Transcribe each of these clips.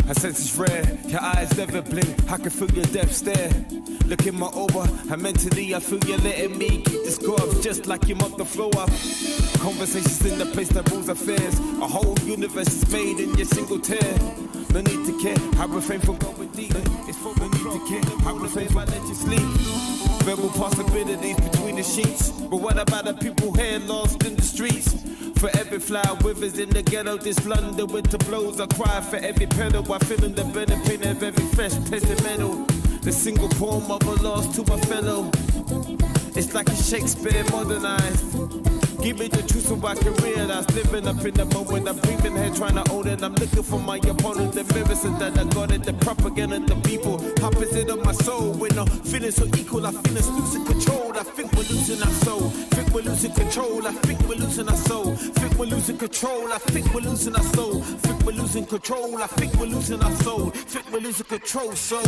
Her sense is rare, your eyes never blink. I can feel your death stare. Look in my over, and mentally I feel you're letting me keep the score up, just like you mop the floor up. Conversations in the place that rules affairs. A whole universe is made in your single tear. No need to care, I refrain from going deep. It's for no need to care, I refrain from let you sleep. Verbal possibilities between the sheets. But what about the people here lost in the streets? For every flower withers in the ghetto, this London winter blows. I cry for every pedal, I feel in the burning pain of every fresh testamental. The single poem of a loss to a fellow. It's like a Shakespeare modernized. Give me the truth so I can realize. Living up in the moment, I'm breathing here trying to own it. I'm looking for my opponent, the mirrors and that I got it. The propaganda, the people, opposite of my soul. When I'm feeling so equal, I feel it's losing control. I think we're losing our soul. Think we're losing control. I think we're losing our soul. Think we're losing control. I think we're losing our soul. Think we're losing control. I think we're losing our soul. Think we're losing control. So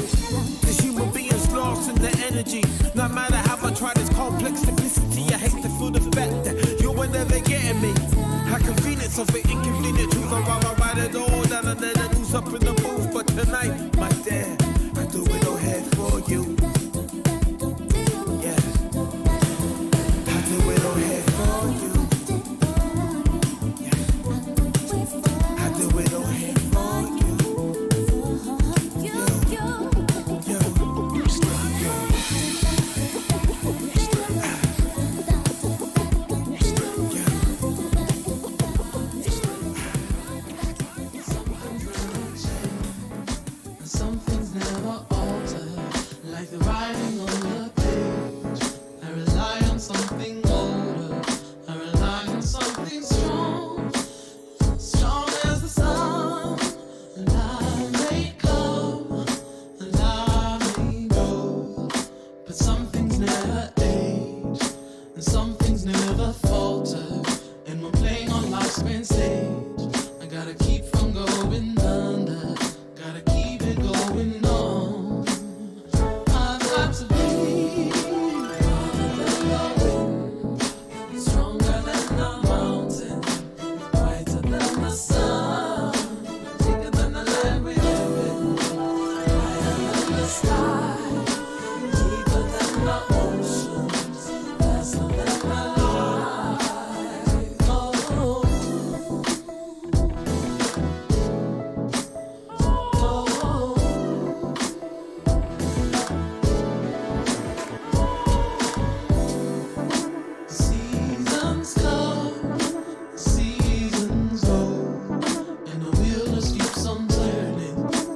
this human beings lost in the energy. No matter how I try this complex simplicity, I hate to feel the fact that you were never getting me. How convenient of an inconvenient truth. I'd rather write it all down and let it loose up in the booth. But tonight, my dad, I do it all head for you. Yeah, I do it all head for you. Yeah, I do it all head for you.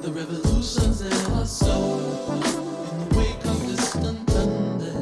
Revolutions in our soul, in the wake of distant thunder.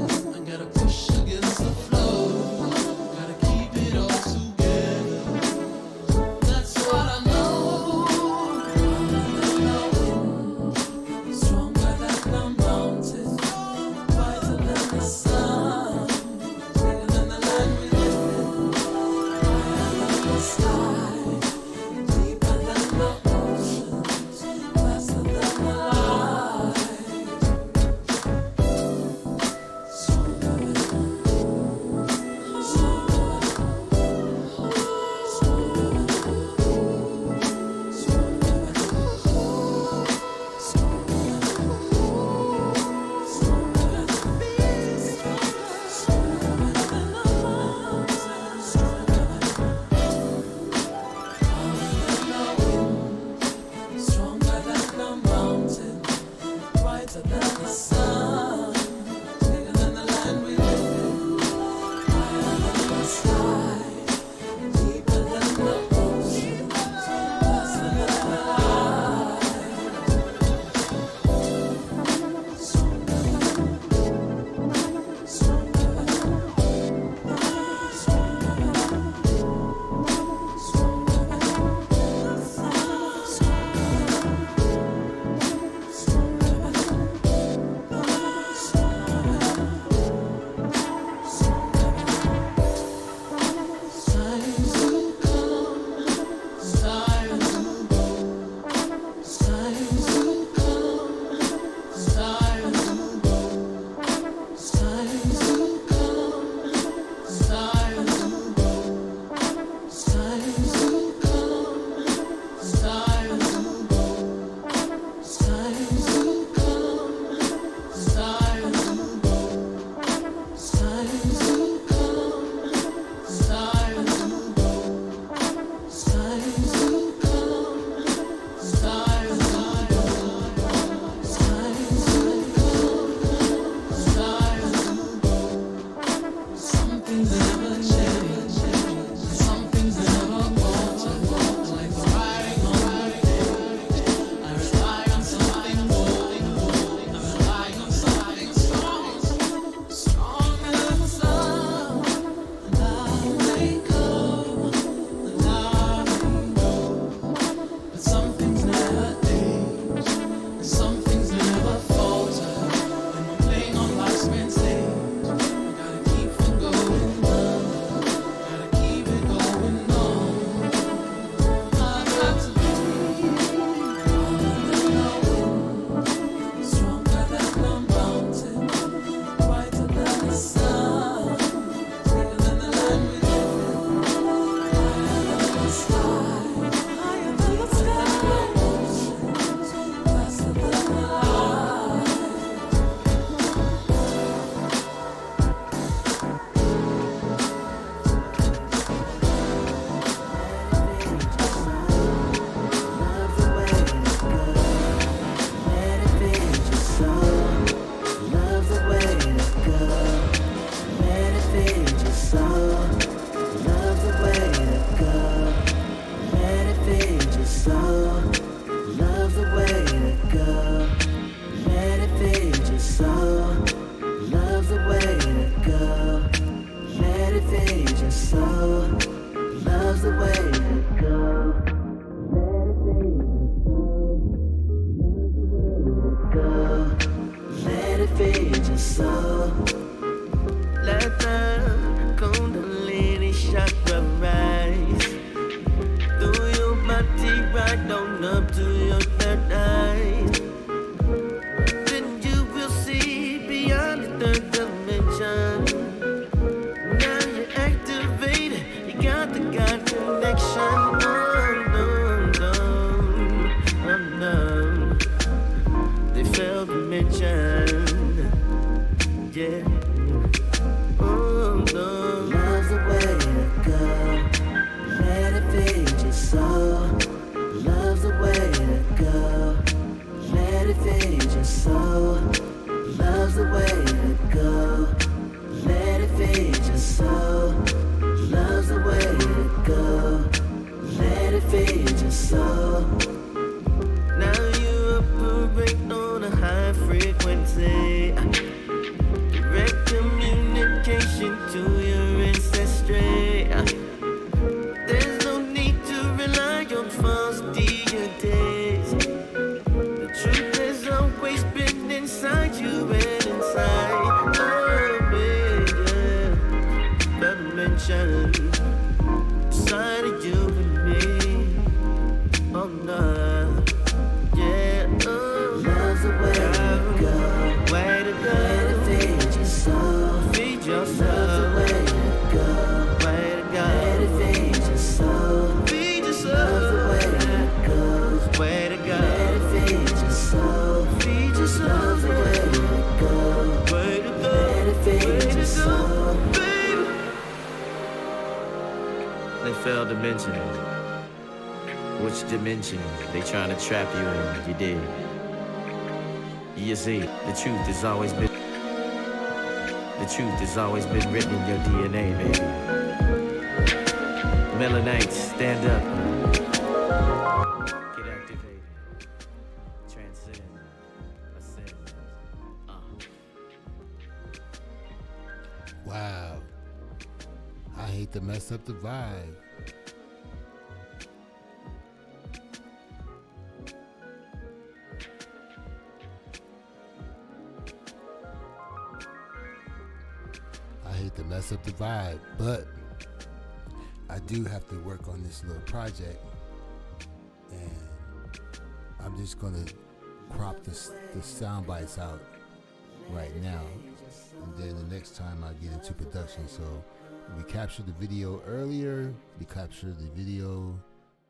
just so. Loves the way it goes. Let it be just so. Let the Kundalini chakra rise through your body right on up to your third eye. Then you will see beyond the third dimension. Now you're activated, you got the God connection. They failed to mention, yeah. Oh no, love's the way to go. Let it be just so. Love's the way to go. Let it be just so. Love's the way to go. Let it be just so. Love's the way to go. Let it be just so. Now you operate on a high frequency. Direct communication to your ancestry. There's no need to rely on false deities. The truth has always been inside you and inside. Oh, baby, better mention inside of you and me. Oh, no. Love's the way to go. Way to go. Let it feed your soul. Feed your soul. Love's the way to go. Way to go. Let it feed your soul. Feed your soul. Love's the way to go. Way to go. Let it feed your soul. Feed your soul. Love's the way to go. Way to go. Let it feed your soul. Baby. They failed to mention which dimension they trying to trap you in. You did. You see, the truth has always been written in your DNA, baby. Melanites, stand up. Get activated. Transcend. Ascend. Wow. I hate to mess up the vibe. To mess up the vibe, but I do have to work on this little project, and I'm just gonna crop the sound bites out right now, and then the next time I get into production. So we captured the video earlier, we captured the video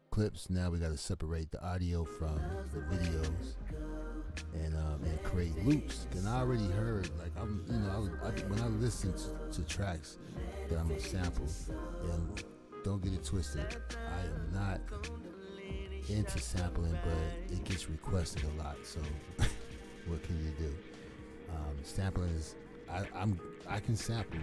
clips. Now we got to separate the audio from the videos and create loops. And I already heard, like, when I listen to tracks that I'm gonna sample, and don't get it twisted, I am not into sampling, but it gets requested a lot. So what can you do? Sampling is, I can sample,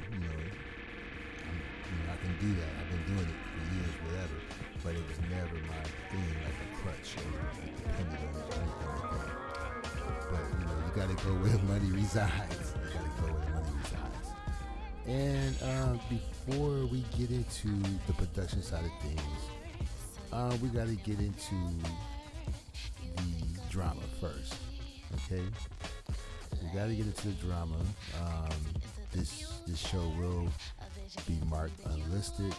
I can do that. I've been doing it for years, whatever. But it was never my thing, like a crutch or dependent on it or anything like that. But you gotta go where money resides. You gotta go where the money resides. And before we get into the production side of things, we gotta get into the drama first. Okay? We gotta get into the drama. This show will be marked unlisted,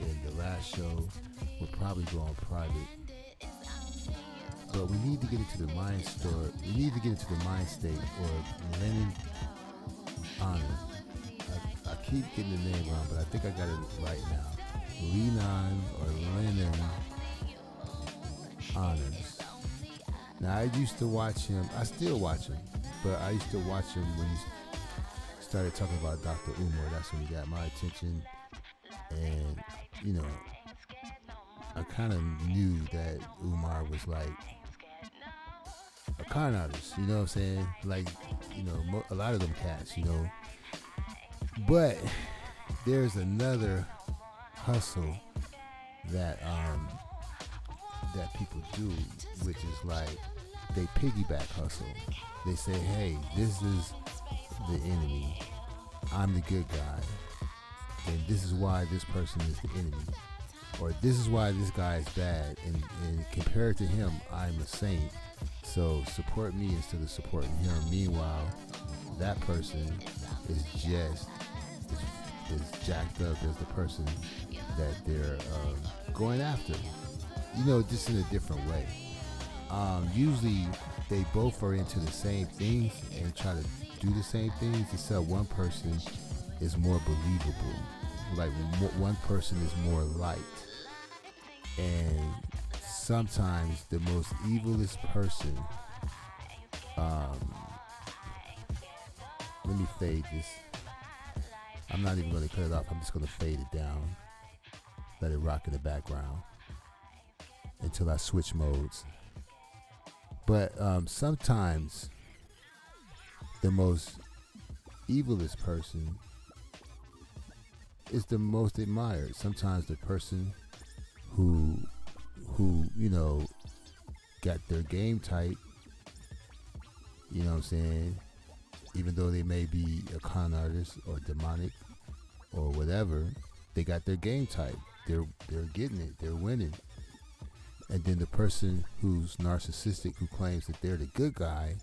and the last show will probably go on private. But we need to get into the mind store. We need to get into the mind state or Lennon Honor. I keep getting the name wrong, but I think I got it right now. Lenon or Lennon Honors. Now I used to watch him. I still watch him, but I used to watch him when he started talking about Dr. Umar. That's when he got my attention, and I kind of knew that Umar was like a con artist, you know what I'm saying? Like, a lot of them cats, But there's another hustle that people do, which is like they piggyback hustle. They say, hey, this is the enemy. I'm the good guy. and this is why this person is the enemy, or this is why this guy is bad, and compared to him, I'm a saint. So support me instead of supporting him. Meanwhile, that person is just as jacked up as the person that they're going after. You know, just in a different way. Usually, they both are into the same things and try to do the same things, except one person is more believable. Like one person is more light. And sometimes the most evilest person, let me fade this. I'm not even going to cut it off. I'm just going to fade it down. Let it rock in the background until I switch modes. But sometimes the most evilest person is the most admired. Sometimes the person who you know got their game tight, you know what I'm saying, even though they may be a con artist or demonic or whatever, they got their game tight. They're getting it. They're winning. And then the person who's narcissistic, who claims that they're the good guy,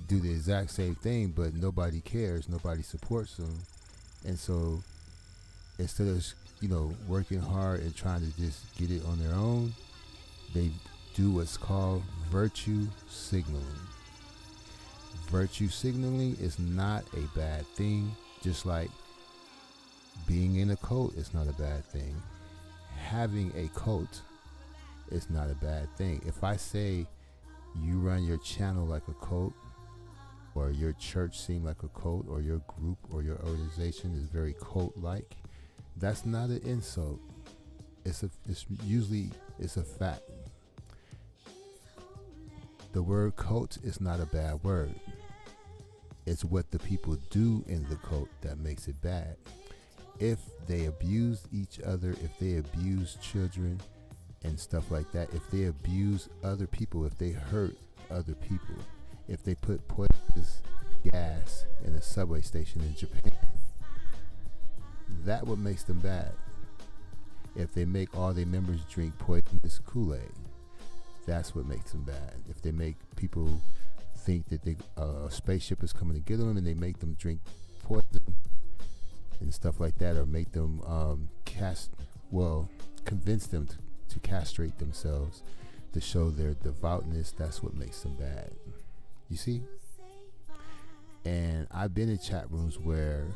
do the exact same thing, but nobody cares. Nobody supports them. And so instead of, you know, working hard and trying to just get it on their own, they do what's called virtue signaling. Virtue signaling is not a bad thing, just like being in a cult is not a bad thing. Having a cult is not a bad thing. If I say you run your channel like a cult, or your church seem like a cult, or your group or your organization is very cult-like, that's not an insult. It's usually a fact. The word cult is not a bad word. It's what the people do in the cult that makes it bad. If they abuse each other, if they abuse children and stuff like that, if they abuse other people, if they hurt other people, if they put poisonous gas in a subway station in Japan, that what makes them bad. If they make all their members drink poisonous Kool-Aid, that's what makes them bad. If they make people think that a spaceship is coming to get them and they make them drink poison and stuff like that, or make them convince them to castrate themselves to show their devoutness, that's what makes them bad. You see? And I've been in chat rooms where,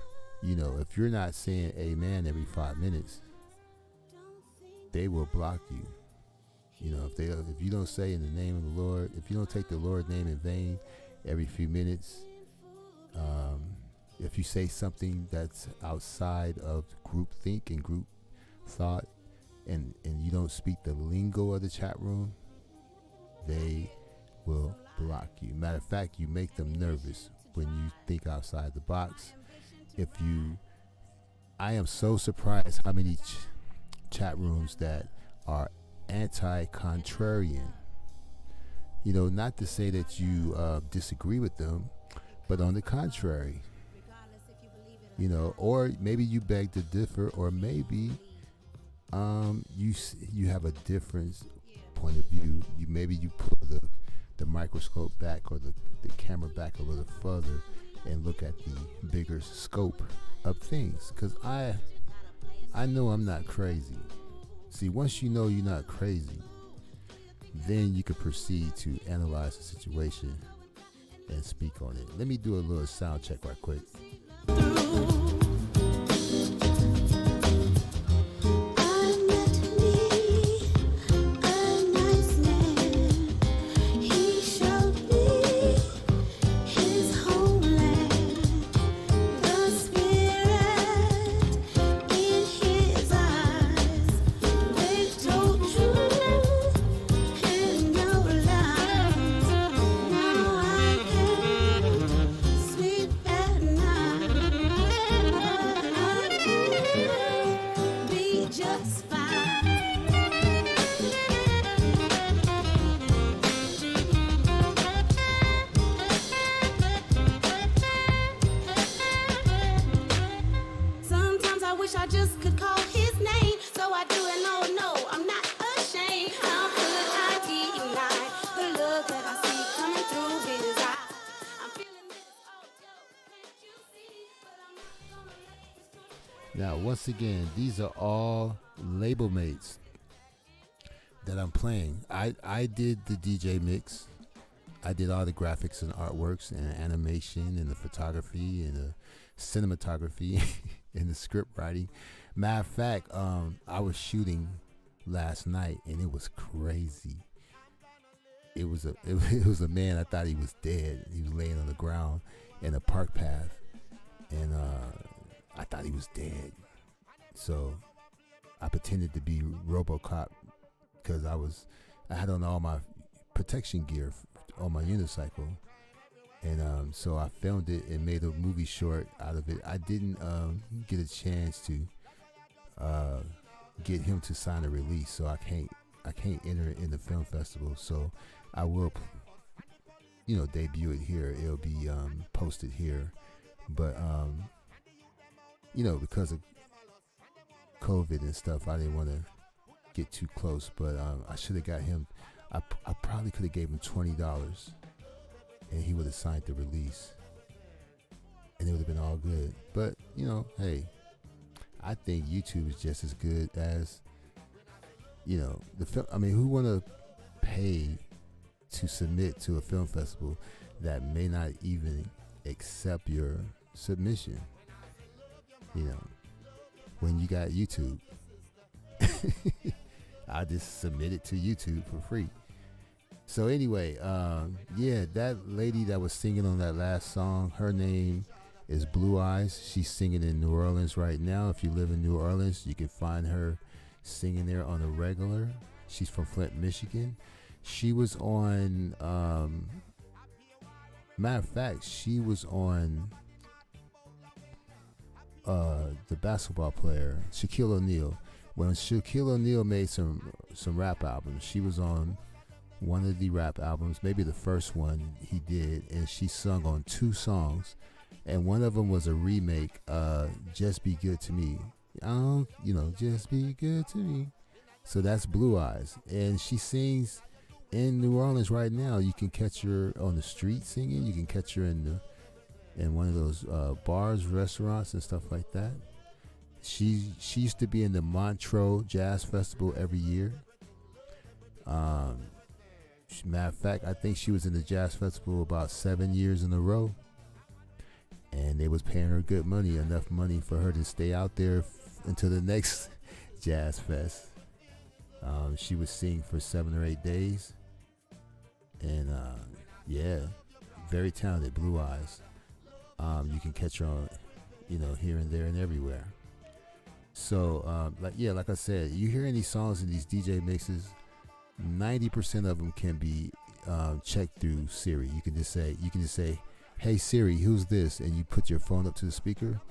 you know, if you're not saying amen every 5 minutes, they will block you. You know, if you don't say in the name of the Lord, if you don't take the Lord's name in vain every few minutes, if you say something that's outside of group think and group thought, and you don't speak the lingo of the chat room, they will block you. Matter of fact, you make them nervous when you think outside the box. I am so surprised how many chat rooms that are anti-contrarian. You know, not to say that you disagree with them, but on the contrary, you know, or maybe you beg to differ, or maybe you have a different point of view. You pull the microscope back, or the camera back a little further and look at the bigger scope of things. Because I know I'm not crazy. See, once you know you're not crazy, then you can proceed to analyze the situation and speak on it. Let me do a little sound check right quick. I just could call his name. So I do it, no, no, I'm not ashamed. I'm feeling ID9. The look that I see coming through his eyes. I'm feeling this, oh, yo, can't you see? But I'm not gonna let this drunk. Now, once again, these are all label mates that I'm playing. I did the DJ mix. I did all the graphics and artworks and animation and the photography and the cinematography and the script writing. Matter of fact, I was shooting last night and it was crazy. It was a man. I thought he was dead. He was laying on the ground in a park path, and I thought he was dead. So I pretended to be RoboCop because I had on all my protection gear on my unicycle, and so I filmed it and made a movie short out of it. I didn't get a chance to get him to sign a release, so I can't enter it in the film festival. So I will, debut it here. It'll be posted here, but because of COVID and stuff, I didn't want to get too close. But I should have got him. I probably could have gave him $20, and he would have signed the release, and it would have been all good. But hey, I think YouTube is just as good as the film. I mean, who want to pay to submit to a film festival that may not even accept your submission? When you got YouTube. I just submit it to YouTube for free. So anyway, that lady that was singing on that last song, her name is Blue Eyes. She's singing in New Orleans right now. If you live in New Orleans, you can find her singing there on a regular. She's from Flint, Michigan. She was on, matter of fact, she was on the basketball player, Shaquille O'Neal. When Shaquille O'Neal made some rap albums, she was on one of the rap albums, maybe the first one he did, and she sung on 2 songs, and one of them was a remake, Just Be Good to Me. Just be good to me. So that's Blue Eyes, and she sings in New Orleans right now. You can catch her on the street singing. You can catch her in one of those bars, restaurants, and stuff like that. She used to be in the Montreux Jazz Festival every year. Matter of fact, I think she was in the Jazz Festival about 7 years in a row, and they was paying her good money, enough money for her to stay out there until the next Jazz Fest. She would sing for 7 or 8 days, and very talented. Blue Eyes. You can catch her on, here and there and everywhere. So, like I said, you hear any songs in these DJ mixes, 90% of them can be checked through Siri. You can just say, "Hey Siri, who's this?" And you put your phone up to the speaker,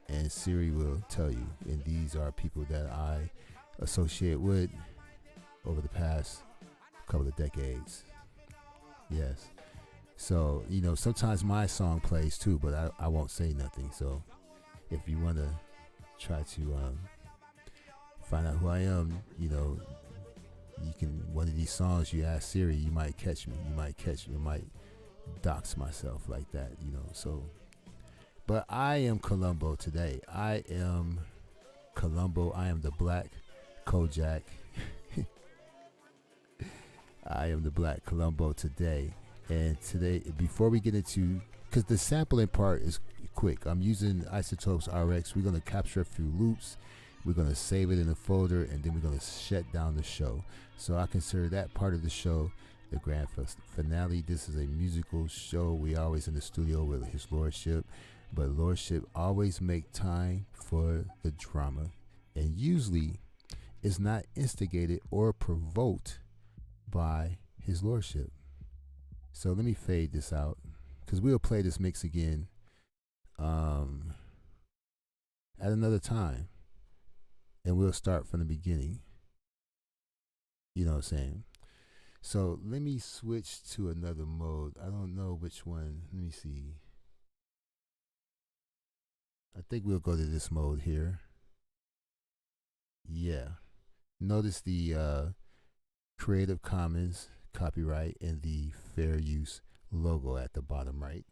and Siri will tell you. And these are people that I associate with over the past couple of decades. Yes. So, sometimes my song plays too, but I won't say nothing. So if you want to try to find out who I am, you can, one of these songs you ask Siri, you might catch me. I might dox myself like that, so. But I am Columbo today. I am Columbo. I am the Black Kojak. I am the Black Columbo today. And today, before we get into, because the sampling part is quick, I'm using Isotopes RX. We're going to capture a few loops. We're going to save it in a folder, and then we're going to shut down the show. So I consider that part of the show the grand finale. This is a musical show. We always in the studio with His Lordship, but Lordship always make time for the drama, and usually is not instigated or provoked by His Lordship. So let me fade this out, because we'll play this mix again at another time, and we'll start from the beginning. You know what I'm saying? So let me switch to another mode. I don't know which one. Let me see. I think we'll go to this mode here. Yeah. Notice the Creative Commons copyright and the fair use logo at the bottom right.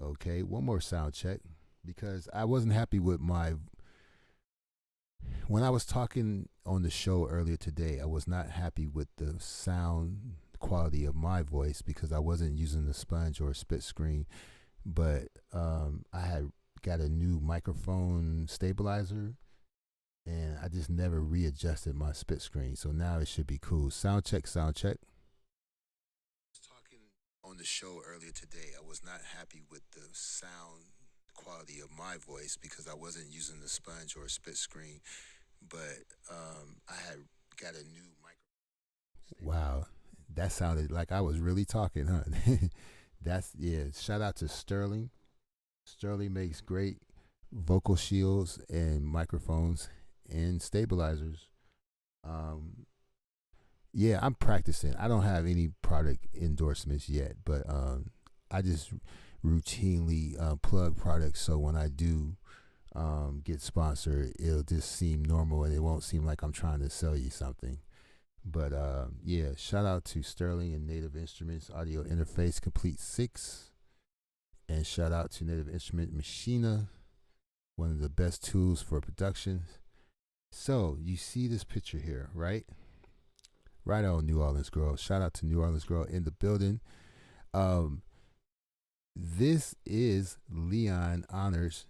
Okay, one more sound check because I wasn't happy with my. When I was talking on the show earlier today, I was not happy with the sound quality of my voice because I wasn't using the sponge or a split screen, but I had got a new microphone stabilizer and I just never readjusted my split screen. So now it should be cool. Sound check, sound check. Talking on the show earlier today, I was not happy with the sound quality of my voice because I wasn't using the sponge or a split screen, but I had got a new microphone. Wow, that sounded like I was really talking, huh? Yeah. Shout out to Sterling. Sterling makes great vocal shields and microphones and stabilizers. Yeah, I'm practicing. I don't have any product endorsements yet, but I just routinely plug products so when I do get sponsored, it'll just seem normal and it won't seem like I'm trying to sell you something. But yeah, shout out to Sterling and Native Instruments Audio Interface Complete 6. And shout out to Native Instrument Machina, one of the best tools for production. So you see this picture here, right? Right on, New Orleans Girl. Shout out to New Orleans Girl in the building. This is Leon Honor's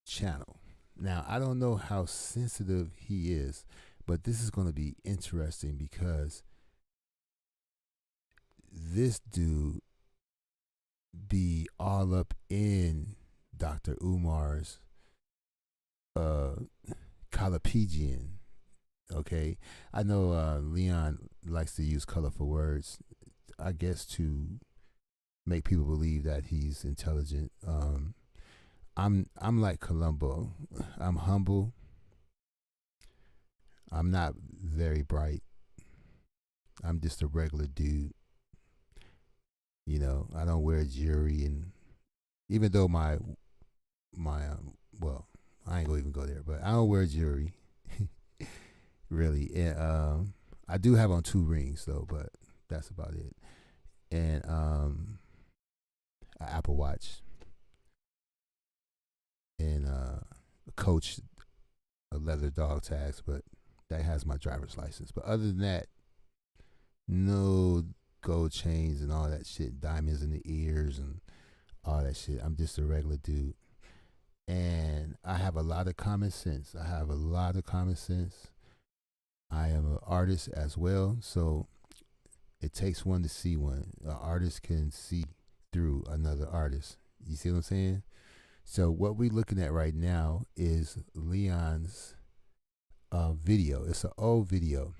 channel. Now, I don't know how sensitive he is, but this is going to be interesting because this dude be all up in Dr. Umar's Calipegian. Okay, I know Leon likes to use colorful words, I guess, to make people believe that he's intelligent. I'm like Columbo. I'm humble. I'm not very bright. I'm just a regular dude. You know, I don't wear jewelry, and even though my well, I ain't gonna even go there, but I don't wear jewelry. Really. And I do have on 2 rings though, but that's about it. And an Apple Watch and a Coach, a leather dog tags, but that has my driver's license. But other than that, no gold chains and all that shit, diamonds in the ears and all that shit. I'm just a regular dude. And I have a lot of common sense. I am an artist as well, so it takes one to see one. An artist can see through another artist. You see what I'm saying? So what we're looking at right now is Leon's video. It's an old video,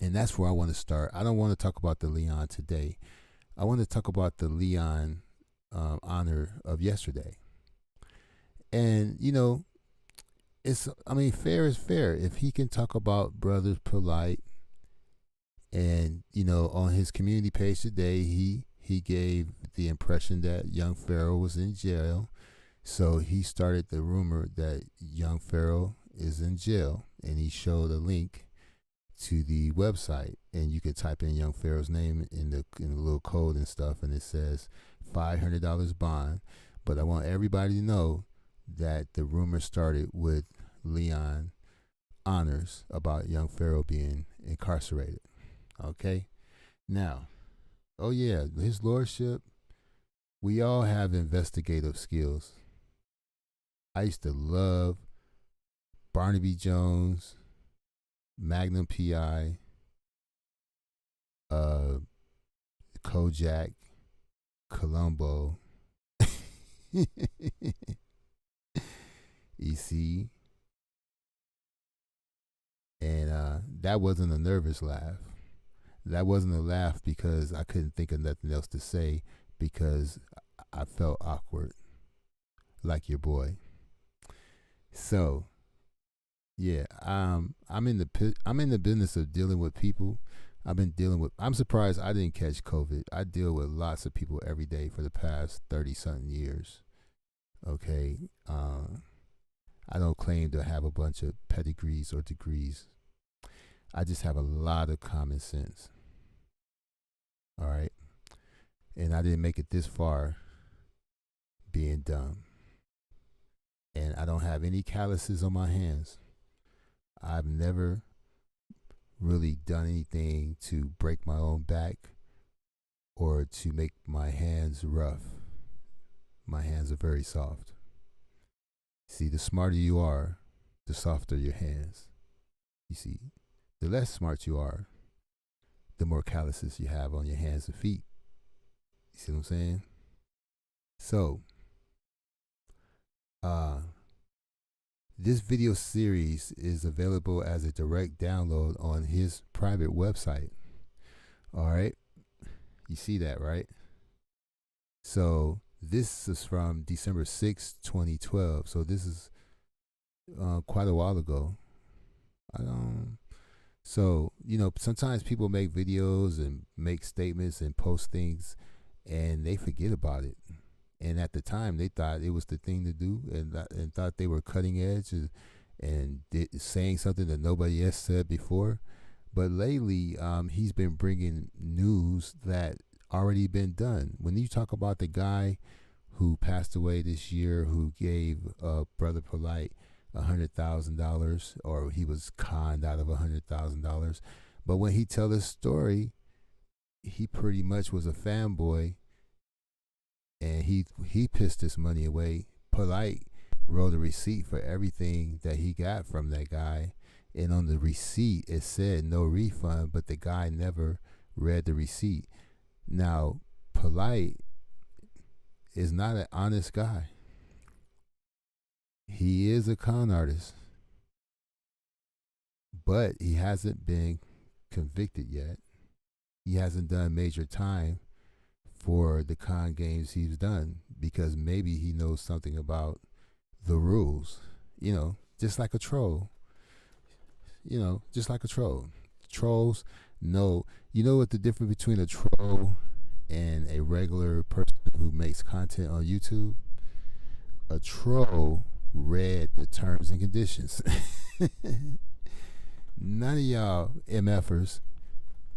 and that's where I want to start. I don't want to talk about the Leon today. I want to talk about the Leon honor of yesterday. And you know, fair is fair. If he can talk about Brothers Polite, and you know, on his community page today, he gave the impression that young Pharaoh was in jail. So he started the rumor that young Pharaoh is in jail, and he showed a link to the website, and you could type in young Pharaoh's name in the little code and stuff, and it says $500 bond. But I want everybody to know that the rumor started with Leon Honors about young Pharaoh being incarcerated. Okay? Now, oh yeah, his lordship, we all have investigative skills. I used to love Barnaby Jones, Magnum PI, Kojak, Columbo. You see? And that wasn't a nervous laugh. That wasn't a laugh because I couldn't think of nothing else to say because I felt awkward, like your boy. So, yeah, I'm in the business of dealing with people. I'm surprised I didn't catch COVID. I deal with lots of people every day for the past 30-something years. Okay. I don't claim to have a bunch of pedigrees or degrees. I just have a lot of common sense. All right. And I didn't make it this far being dumb. And I don't have any calluses on my hands. I've never really done anything to break my own back or to make my hands rough. My hands are very soft. See, the smarter you are, the softer your hands. You see, the less smart you are, the more calluses you have on your hands and feet. You see what I'm saying? So, this video series is available as a direct download on his private website. All right. You see that, right? So this is from December 6, 2012. So this is quite a while ago. So, you know, sometimes people make videos and make statements and post things and they forget about it. And at the time, they thought it was the thing to do, and thought they were cutting edge and saying something that nobody else said before. But lately, he's been bringing news that already been done. When you talk about the guy who passed away this year, who gave Brother Polite $100,000, or he was conned out of $100,000. But when he tell his story, he pretty much was a fanboy. And he pissed his money away. Polite wrote a receipt for everything that he got from that guy. And on the receipt, it said no refund, but the guy never read the receipt. Now, Polite is not an honest guy. He is a con artist. But he hasn't been convicted yet. He hasn't done major time for the con games he's done, because maybe he knows something about the rules, you know, just like a troll. You know, just like a troll. Trolls know, you know what the difference between a troll and a regular person who makes content on YouTube? A troll read the terms and conditions. None of y'all MFers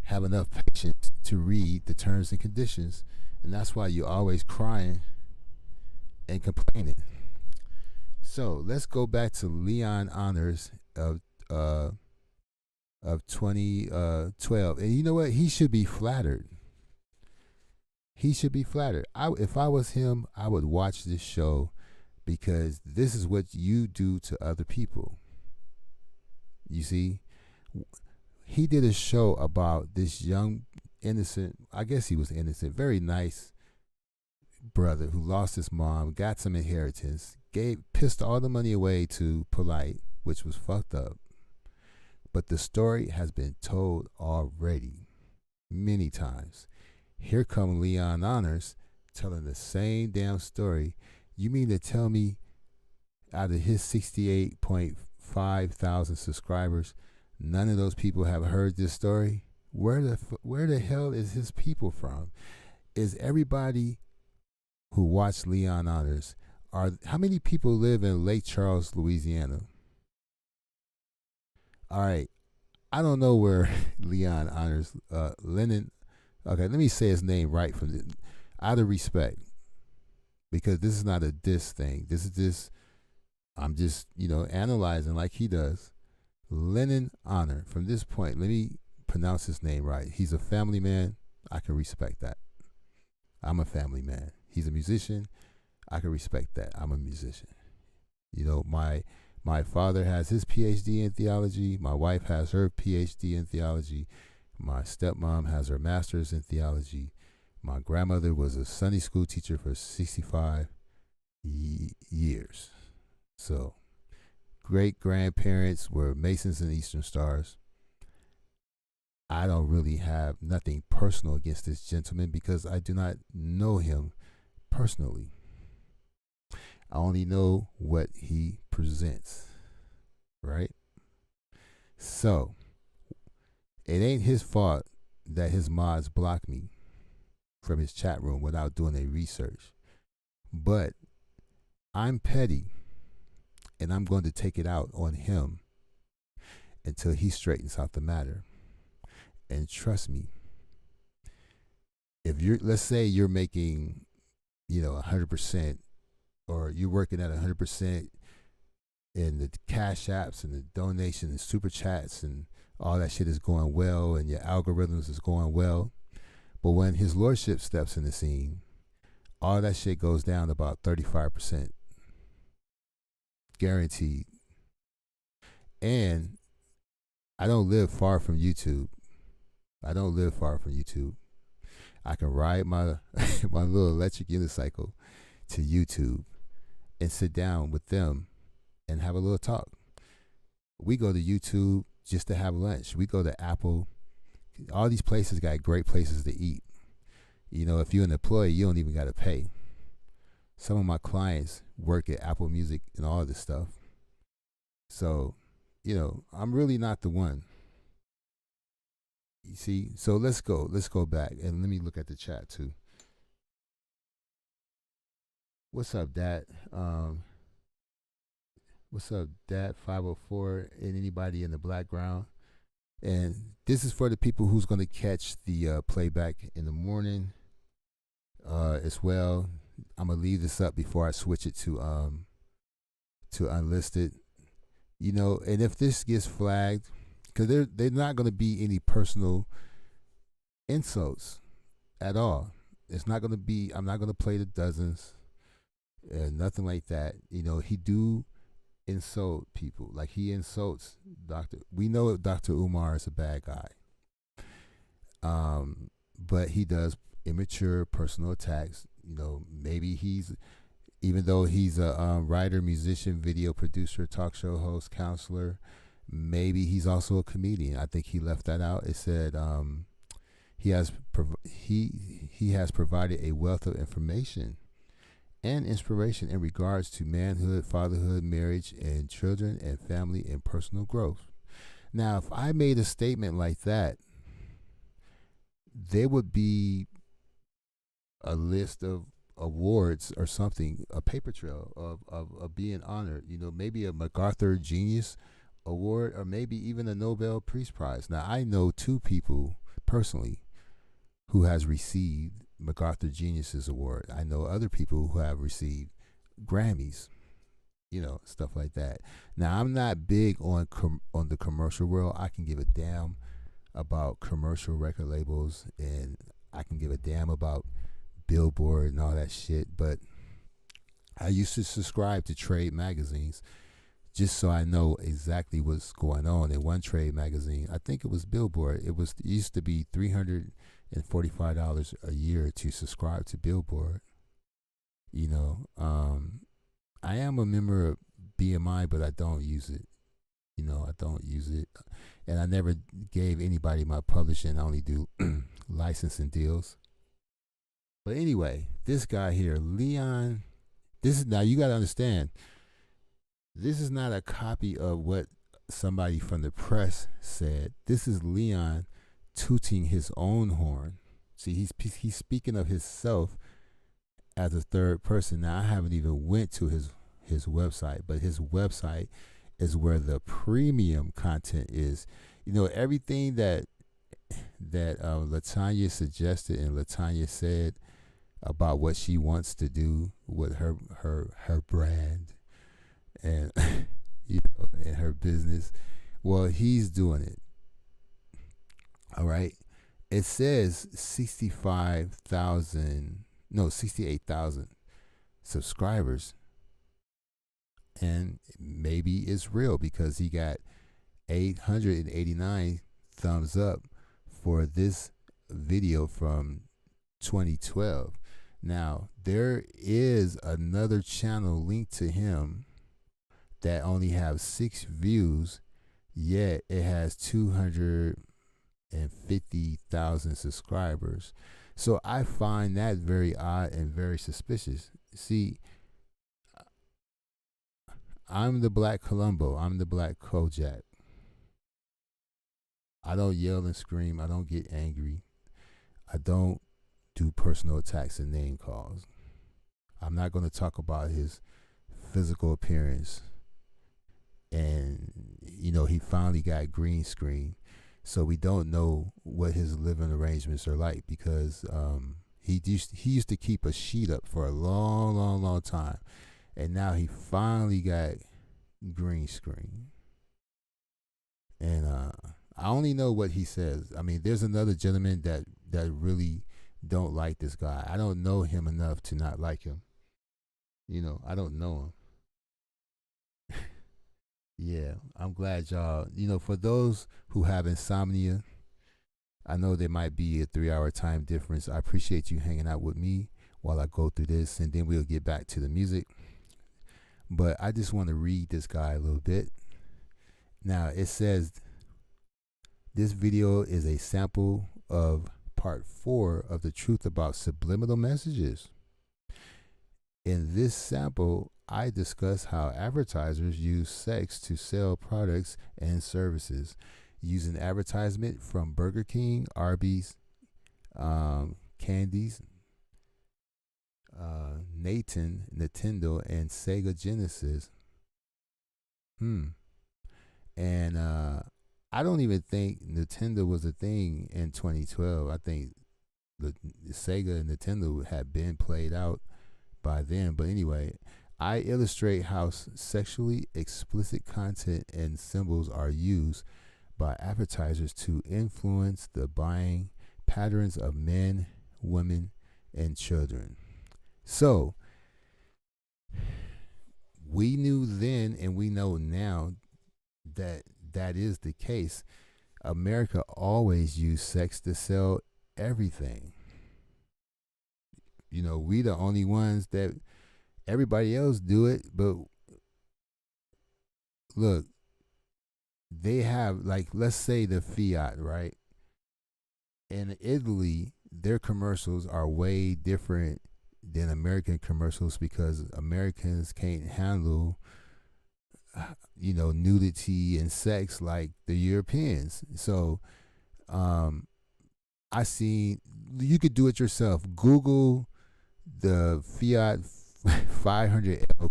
have enough patience to read the terms and conditions, and that's why you're always crying and complaining. So let's go back to Leon Honors of 2012, and you know what? He should be flattered. He should be flattered. If I was him, I would watch this show, because this is what you do to other people. You see, he did a show about this young, innocent, I guess he was innocent, very nice brother who lost his mom, got some inheritance, pissed all the money away to Polite, which was fucked up. But the story has been told already many times. Here come Leon Honors telling the same damn story. You mean to tell me out of his 68.5 thousand subscribers, none of those people have heard this story? Where the hell is his people from? Is everybody who watched Leon Honors, how many people live in Lake Charles, Louisiana? All right, I don't know where Leon Honors, Lennon. Okay, let me say his name right out of respect, because this is not a diss thing. I'm just, analyzing like he does. Lennon Honor. From this point, let me pronounce his name right. He's a family man. I can respect that. I'm a family man. He's a musician. I can respect that. I'm a musician. My father has his PhD in theology. My wife has her PhD in theology. My stepmom has her master's in theology. My grandmother was a Sunday school teacher for 65 years. So, great-grandparents were Masons and Eastern Stars. I don't really have nothing personal against this gentleman, because I do not know him personally. I only know what he presents, right? So, it ain't his fault that his mods blocked me from his chat room without doing a research. But I'm petty, and I'm going to take it out on him until he straightens out the matter. And trust me, if you're, let's say you're making, 100%, or you're working at 100% in the cash apps and the donation and super chats and all that shit is going well and your algorithms is going well. But when his lordship steps in the scene, all that shit goes down to about 35%. Guaranteed. And I don't live far from YouTube. I can ride my my little electric unicycle to YouTube and sit down with them and have a little talk. We go to YouTube just to have lunch. We go to Apple. All these places got great places to eat. If you're an employee, you don't even got to pay. Some of my clients work at Apple Music and all this stuff. So, I'm really not the one. You see? So let's go back and let me look at the chat too. What's up, Dad? What's up, Dad? 504 and anybody in the background. And this is for the people who's going to catch the playback in the morning as well. I'm going to leave this up before I switch it to unlisted. And if this gets flagged, because they're not going to be any personal insults at all. It's not going to be, I'm not going to play the dozens, nothing like that. He do insult people. Like he insults we know Dr. Umar is a bad guy. But he does immature personal attacks. Maybe even though he's a writer, musician, video producer, talk show host, counselor, maybe he's also a comedian. I think he left that out. It said he has provided a wealth of information and inspiration in regards to manhood, fatherhood, marriage, and children, and family, and personal growth. Now, if I made a statement like that, there would be a list of awards or something, a paper trail of being honored. Maybe a MacArthur Genius Award, or maybe even a Nobel Peace Prize. Now, I know 2 people personally who has received MacArthur Geniuses Award. I know other people who have received Grammys, stuff like that. Now, I'm not big on the commercial world. I can give a damn about commercial record labels, and I can give a damn about Billboard and all that shit. But I used to subscribe to trade magazines just so I know exactly what's going on. In one trade magazine, I think it was Billboard, it used to be $345 a year to subscribe to Billboard. I am a member of BMI, but I don't use it. I don't use it, and I never gave anybody my publishing. I only do licensing deals. But anyway, this guy here, Leon, now you got to understand, this is not a copy of what somebody from the press said. This is Leon tooting his own horn. See, he's speaking of himself as a third person. Now, I haven't even went to his website, but his website is where the premium content is. Everything that Latanya suggested and Latanya said about what she wants to do with her brand and and her business. Well, he's doing it. All right. It says 68,000 subscribers. And maybe it's real because he got 889 thumbs up for this video from 2012. Now, there is another channel linked to him that only have 6 views, yet it has 250,000 subscribers. So I find that very odd and very suspicious. See, I'm the Black Columbo. I'm the Black Kojak. I don't yell and scream. I don't get angry. I don't do personal attacks and name calls. I'm not going to talk about his physical appearance and he finally got green screen. So we don't know what his living arrangements are like, because he used to keep a sheet up for a long, long, long time, and now he finally got green screen. And I only know what he says. I mean, there's another gentleman that really don't like this guy. I don't know him enough to not like him. I don't know him. Yeah, I'm glad y'all. For those who have insomnia, I know there might be a 3-hour time difference. I appreciate you hanging out with me while I go through this, and then we'll get back to the music. But I just want to read this guy a little bit. Now, it says this video is a sample of part 4 of the truth about subliminal messages. In this sample, I discuss how advertisers use sex to sell products and services, using advertisement from Burger King, Arby's, Candies, Nathan, Nintendo, and Sega Genesis. And I don't even think Nintendo was a thing in 2012. I think the Sega and Nintendo had been played out by then. But anyway, I illustrate how sexually explicit content and symbols are used by advertisers to influence the buying patterns of men, women, and children. So, we knew then and we know now that is the case. America always used sex to sell everything. We the only ones that everybody else do it, but look, they have, like, let's say the Fiat, right? In Italy, their commercials are way different than American commercials, because Americans can't handle nudity and sex like the Europeans. So I seen, you could do it yourself. Google the Fiat 500L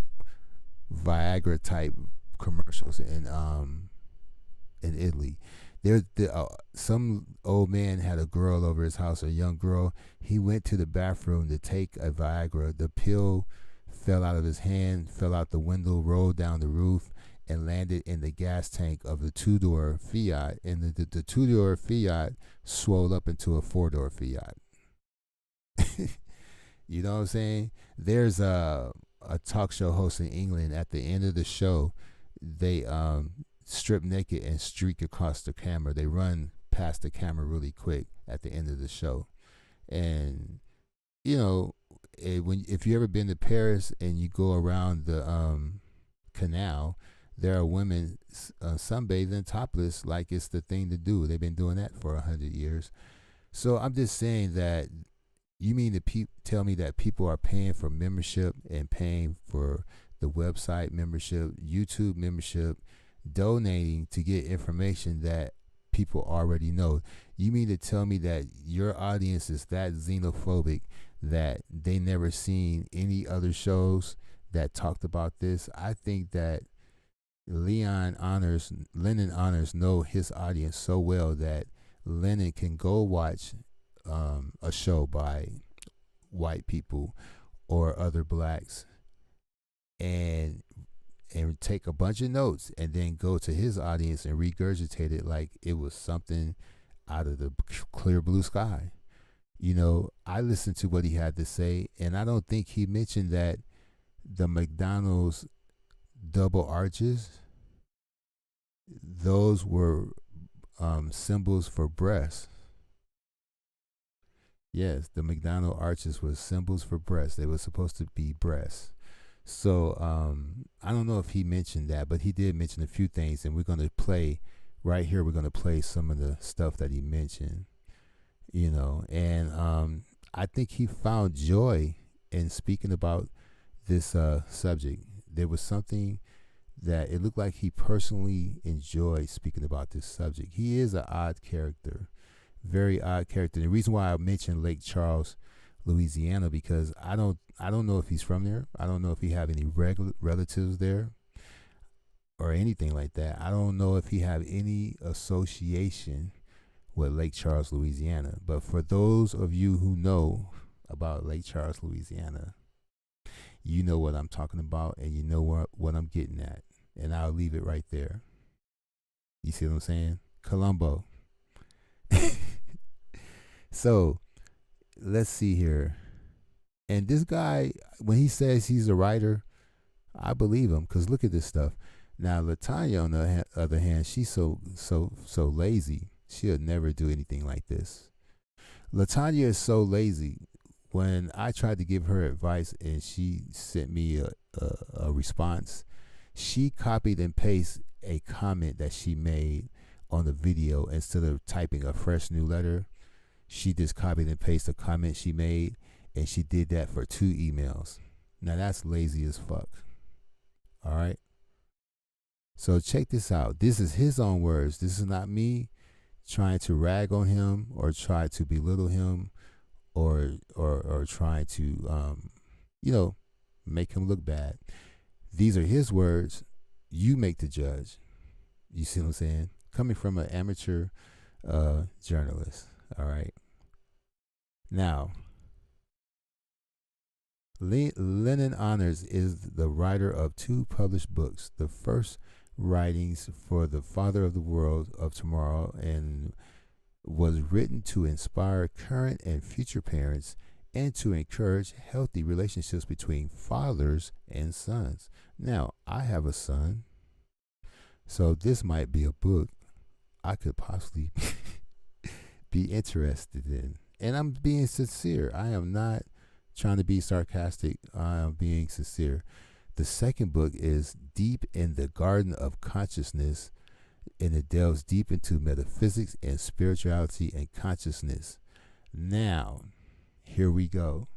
Viagra type commercials in Italy. Some old man had a girl over his house, a young girl. He went to the bathroom to take a Viagra. The pill fell out of his hand, fell out the window, rolled down the roof, and landed in the gas tank of the 2-door Fiat. And the 2-door Fiat swelled up into a 4-door Fiat. You know what I'm saying? There's a talk show host in England. At the end of the show, they strip naked and streak across the camera. They run past the camera really quick at the end of the show. And if you ever been to Paris and you go around the canal, there are women sunbathing topless like it's the thing to do. They've been doing that for 100 years. So I'm just saying that, you mean to tell me that people are paying for membership and paying for the website membership, YouTube membership, donating to get information that people already know? You mean to tell me that your audience is that xenophobic that they never seen any other shows that talked about this? I think that Lennon Honors know his audience so well that Lennon can go watch a show by white people or other blacks and take a bunch of notes and then go to his audience and regurgitate it like it was something out of the clear blue sky. I listened to what he had to say, and I don't think he mentioned that the McDonald's double arches, those were symbols for breasts. Yes, the McDonald arches were symbols for breasts. They were supposed to be breasts. So I don't know if he mentioned that, but he did mention a few things, and we're going to play right here. We're going to play some of the stuff that he mentioned, and I think he found joy in speaking about this subject. There was something that it looked like he personally enjoyed speaking about this subject. He is an odd character. Very odd character. The reason why I mentioned Lake Charles, Louisiana, because I don't know if he's from there. I don't know if he have any relatives there. or anything like that. I don't know if he have any association with Lake Charles, Louisiana. But for those of you who know about Lake Charles, Louisiana, you know what I'm talking about, and you know what I'm getting at. And I'll leave it right there. You see what I'm saying? Colombo. So let's see here. And this guy, when he says he's a writer, I believe him, because look at this stuff. Now Latanya, on the other hand, she's so lazy. She'll never do anything like this. Latanya is so lazy. When I tried to give her advice and she sent me a response, she copied and pasted a comment that she made on the video. Instead of typing a fresh new letter, she just copied and pasted a comment she made, and she did that for 2 emails. Now that's lazy as fuck. All right. So check this out. This is his own words. This is not me trying to rag on him or try to belittle him or trying to make him look bad. These are his words. You make the judge. You see what I'm saying? Coming from an amateur journalist. All right. Now, Lennon Honors is the writer of 2 published books. The first, Writings for the Father of the World of Tomorrow, and was written to inspire current and future parents and to encourage healthy relationships between fathers and sons. Now, I have a son, so this might be a book I could possibly be interested in. And I'm being sincere. I am not trying to be sarcastic. I am being sincere. The second book is Deep in the Garden of Consciousness, and it delves deep into metaphysics and spirituality and consciousness. Now, here we go.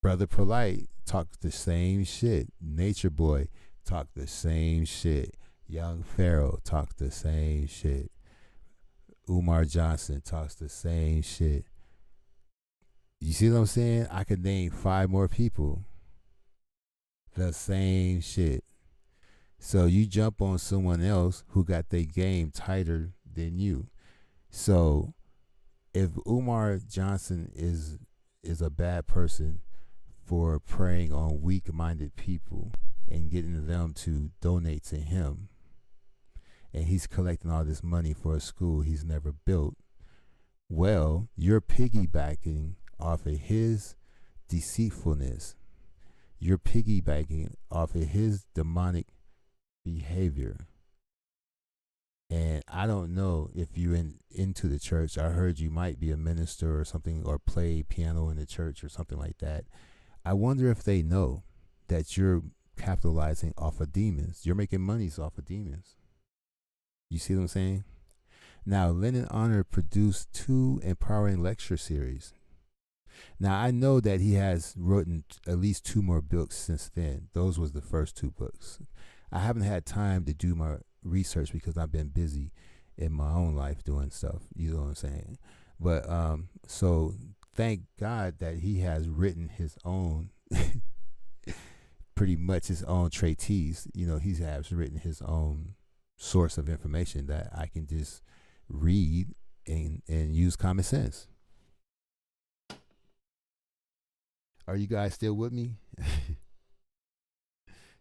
Brother Polite talked the same shit. Nature Boy talked the same shit. Young Pharaoh talked the same shit. Umar Johnson talks the same shit. You see what I'm saying? I could name 5 more people. The same shit. So you jump on someone else who got their game tighter than you. So if Umar Johnson is a bad person for preying on weak-minded people and getting them to donate to him, and he's collecting all this money for a school he's never built, well, you're piggybacking off of his deceitfulness. You're piggybacking off of his demonic behavior. And I don't know if you're into the church. I heard you might be a minister or something, or play piano in the church or something like that. I wonder if they know that you're capitalizing off of demons. You're making monies off of demons. You see what I'm saying? Now, Lennon Honor produced 2 empowering lecture series. Now, I know that he has written at least 2 more books since then. Those was the first 2 books. I haven't had time to do my research because I've been busy in my own life doing stuff. You know what I'm saying? But so thank God that he has written his own, pretty much his own treatise. You know, he has written his own source of information that I can just read and use common sense. Are you guys still with me?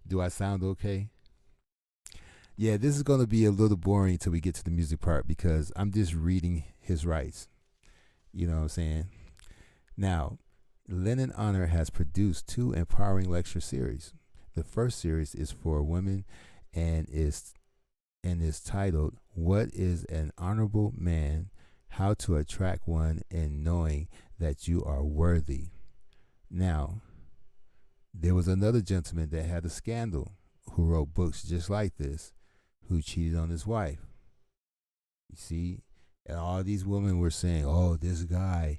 Do I sound okay? Yeah, this is going to be a little boring until we get to the music part because I'm just reading his rights. You know what I'm saying? Now, Lennon Honor has produced 2 empowering lecture series. The first series is for women and is titled, What is an Honorable Man? How to Attract One and Knowing That You Are Worthy. Now, there was another gentleman that had a scandal who wrote books just like this, who cheated on his wife. You see, and all these women were saying, oh, this guy,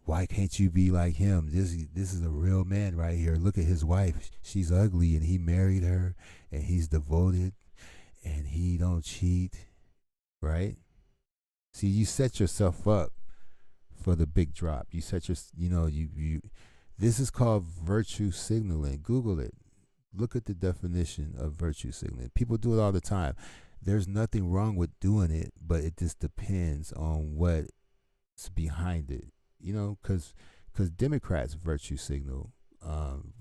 why can't you be like him? This is a real man right here. Look at his wife. She's ugly and he married her and he's devoted and he don't cheat, right? See, you set yourself up for the big drop. You set your, This is called virtue signaling. Google it. Look at the definition of virtue signaling. People do it all the time. There's nothing wrong with doing it, but it just depends on what's behind it. You know, because Democrats virtue signal,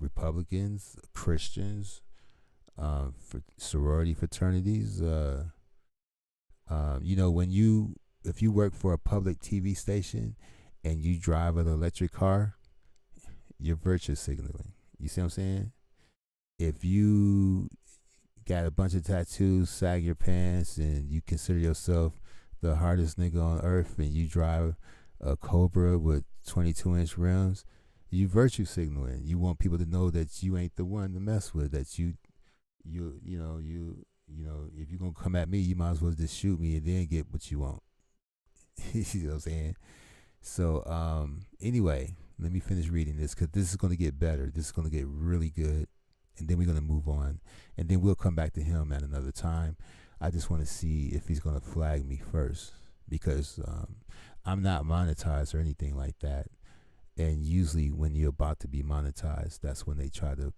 Republicans, Christians, for sorority fraternities. You know, if you work for a public TV station and you drive an electric car, you're virtue signaling. You see what I'm saying? If you got a bunch of tattoos, sag your pants, and you consider yourself the hardest nigga on earth, and you drive a Cobra with 22-inch rims, you virtue signaling. You want people to know that you ain't the one to mess with. That you know, if you're gonna come at me, you might as well just shoot me and then get what you want. You see what I'm saying? So anyway, let me finish reading this because this is gonna get better. This is gonna get really good, and then we're gonna move on, and then we'll come back to him at another time. I just want to see if he's gonna flag me first because I'm not monetized or anything like that. And usually, when you're about to be monetized, that's when they try to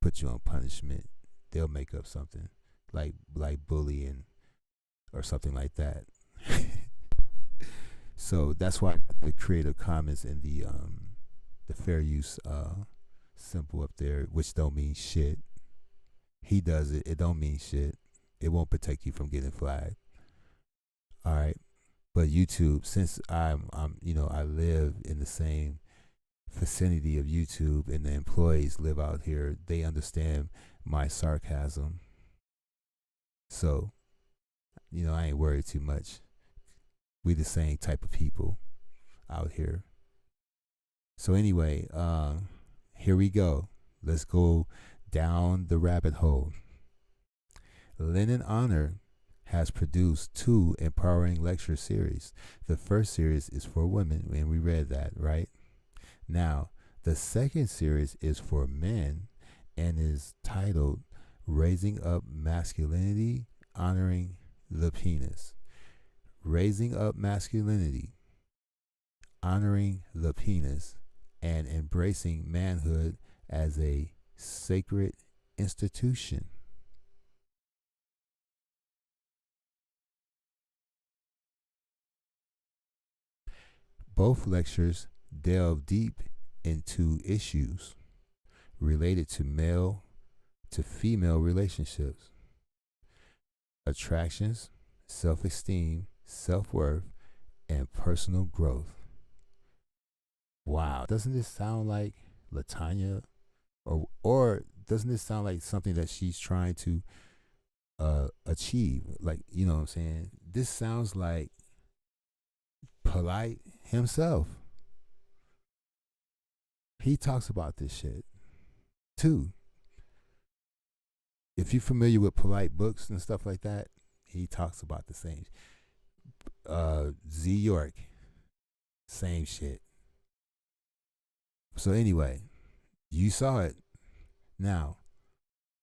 put you on punishment. They'll make up something like bullying or something like that. So that's why the Creative Commons and the fair use symbol up there, which don't mean shit. He does it. It don't mean shit. It won't protect you from getting flagged. All right. But YouTube, since I'm I live in the same vicinity of YouTube and the employees live out here, they understand my sarcasm. So, I ain't worried too much. We the same type of people out here. So anyway, here we go. Let's go down the rabbit hole. Lennon Honor has produced 2 empowering lecture series. The first series is for women, and we read that, right? Now, the second series is for men and is titled Raising Up Masculinity, Honoring the Penis. Raising Up Masculinity, Honoring the Penis, and Embracing Manhood as a Sacred Institution. Both lectures delve deep into issues related to male to female relationships, attractions, self-esteem, self-worth, and personal growth. Wow, doesn't this sound like LaTanya, or doesn't this sound like something that she's trying to achieve? Like, you know what I'm saying? This sounds like Polite himself. He talks about this shit too. If you're familiar with Polite books and stuff like that, he talks about the same. Z York, same shit. So anyway, you saw it. Now,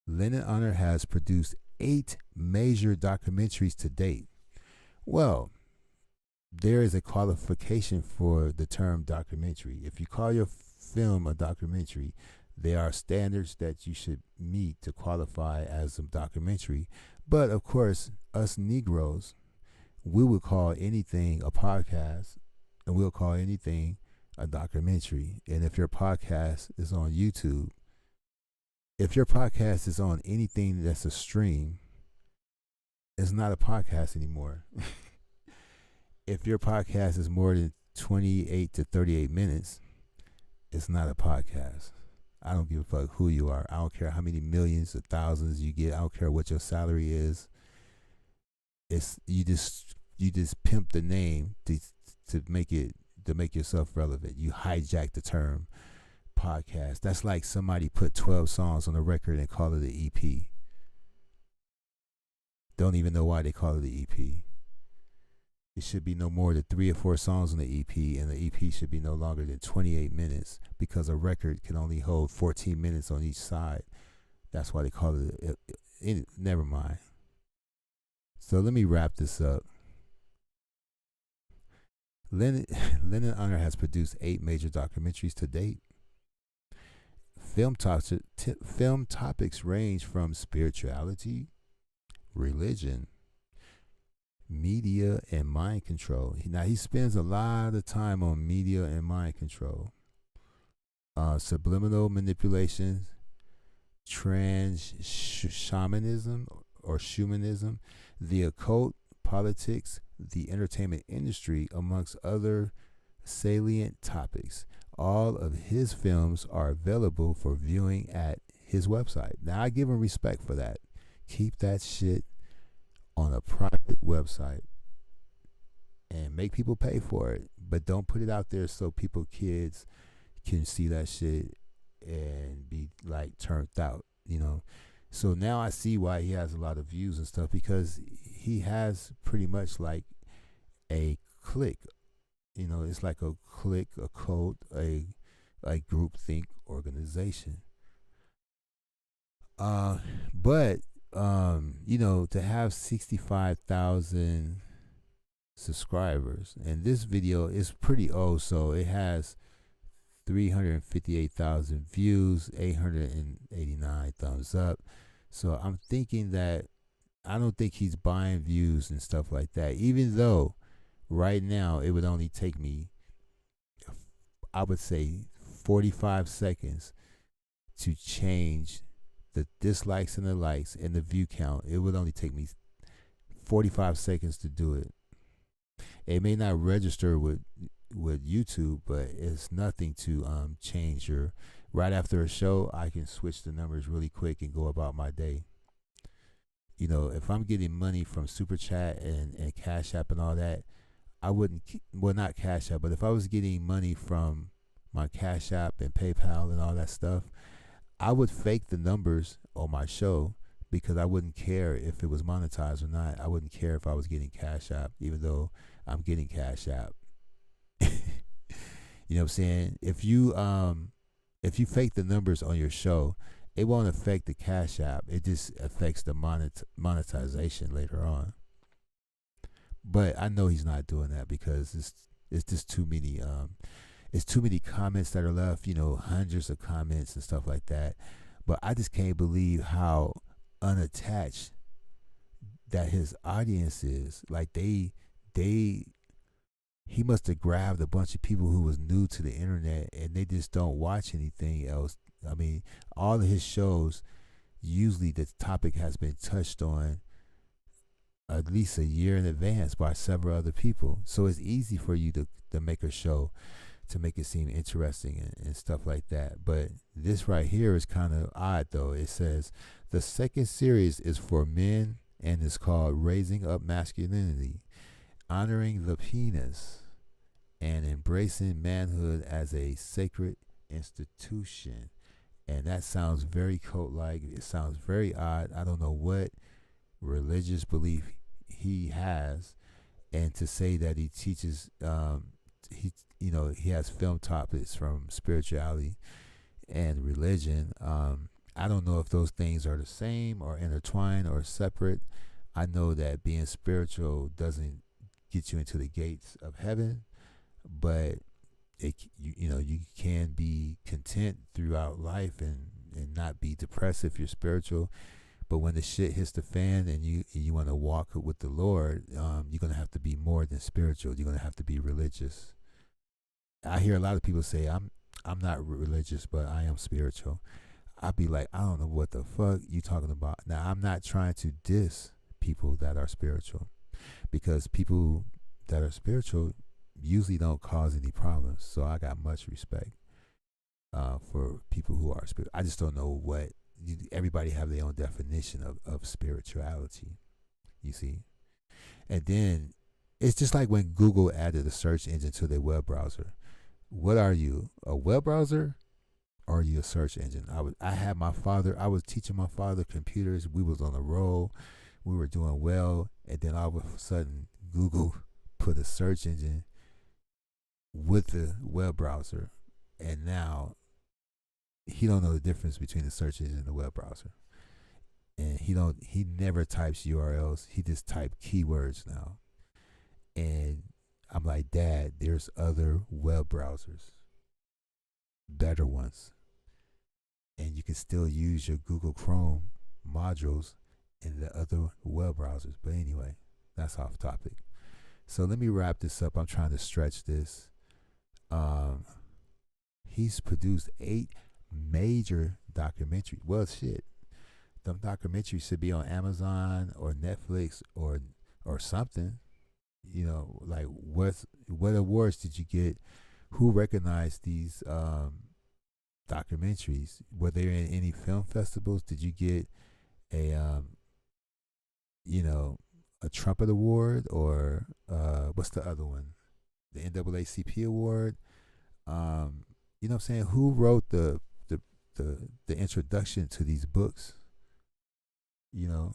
Lennon Honor has produced 8 major documentaries to date. Well, there is a qualification for the term documentary. If you call your film a documentary, there are standards that you should meet to qualify as a documentary. But of course, us Negroes, we would call anything a podcast, and we'll call anything a documentary. And if your podcast is on YouTube, if your podcast is on anything that's a stream, it's not a podcast anymore. If your podcast is more than 28 to 38 minutes, it's not a podcast. I don't give a fuck who you are. I don't care how many millions or thousands you get. I don't care what your salary is. It's you just pimp the name to make yourself relevant. You hijack the term podcast. That's like somebody put 12 songs on a record and call it an EP. Don't even know why they call it an EP. It should be no more than 3 or 4 songs on the EP, and the EP should be no longer than 28 minutes because a record can only hold 14 minutes on each side. That's why they call it. Never mind. So let me wrap this up. Lennon Honor has produced 8 major documentaries to date. Film topics range from spirituality, religion, media, and mind control. Now he spends a lot of time on media and mind control, subliminal manipulations, trans shamanism or shumanism, the occult, politics, the entertainment industry, amongst other salient topics. All of his films are available for viewing at his website. Now, I give him respect for that. Keep that shit on a private website and make people pay for it, but don't put it out there so kids can see that shit and be like turned out, you know. So now I see why he has a lot of views and stuff, because he has pretty much like a clique. You know, it's like a clique, a cult, a group think organization. But you know, to have 65,000 subscribers, and this video is pretty old, so it has 358,000 views, 889 thumbs up. So I'm thinking that I don't think he's buying views and stuff like that, even though right now it would only take me, I would say, 45 seconds to change the dislikes and the likes and the view count. It would only take me 45 seconds to do it. It may not register with YouTube, but it's nothing to change your. Right after a show, I can switch the numbers really quick and go about my day. You know, if I'm getting money from Super Chat and Cash App and all that, I wouldn't, well, not Cash App, but if I was getting money from my Cash App and PayPal and all that stuff, I would fake the numbers on my show, because I wouldn't care if it was monetized or not. I wouldn't care if I was getting Cash App, even though I'm getting Cash App. You know what I'm saying? If you fake the numbers on your show, it won't affect the Cash App. It just affects the monetization later on. But I know he's not doing that, because it's just too many it's too many comments that are left, you know, hundreds of comments and stuff like that. But I just can't believe how unattached that his audience is. Like he must have grabbed a bunch of people who was new to the internet and they just don't watch anything else. I mean, all of his shows, usually the topic has been touched on at least a year in advance by several other people. So it's easy for you to make a show to make it seem interesting and stuff like that. But this right here is kind of odd, though. It says the second series is for men and is called Raising Up Masculinity, Honoring the Penis, and Embracing Manhood as a Sacred Institution. And that sounds very cult-like. It sounds very odd. I don't know what religious belief he has, and to say that he teaches, he has film topics from spirituality and religion. I don't know if those things are the same or intertwined or separate. I know that being spiritual doesn't get you into the gates of heaven, but you can be content throughout life and not be depressed if you're spiritual. But when the shit hits the fan and you want to walk with the Lord, you're going to have to be more than spiritual. You're going to have to be religious. I hear a lot of people say, I'm not religious, but I am spiritual. I'd be like, I don't know what the fuck you talking about. Now, I'm not trying to diss people that are spiritual, because people that are spiritual usually don't cause any problems. So I got much respect for people who are spiritual. I just don't know what, everybody have their own definition of spirituality, you see. And then it's just like when Google added a search engine to their web browser. What are you, a web browser, or are you a search engine? I was teaching my father computers. We was on a roll. We were doing well. And then all of a sudden, Google put a search engine with the web browser. And now he don't know the difference between the search engine and the web browser. And he never types URLs. He just types keywords now. And I'm like, Dad, there's other web browsers, better ones. and you can still use your Google Chrome modules in the other web browsers. But anyway, that's off topic. So let me wrap this up. I'm trying to stretch this. He's produced 8 major documentaries. Well, shit, them documentaries should be on Amazon or Netflix or something. You know, like what awards did you get? Who recognized these documentaries? Were they in any film festivals? Did you get a a Trumpet Award, or what's the other one? The NAACP Award. You know what I'm saying? Who wrote the introduction to these books? You know,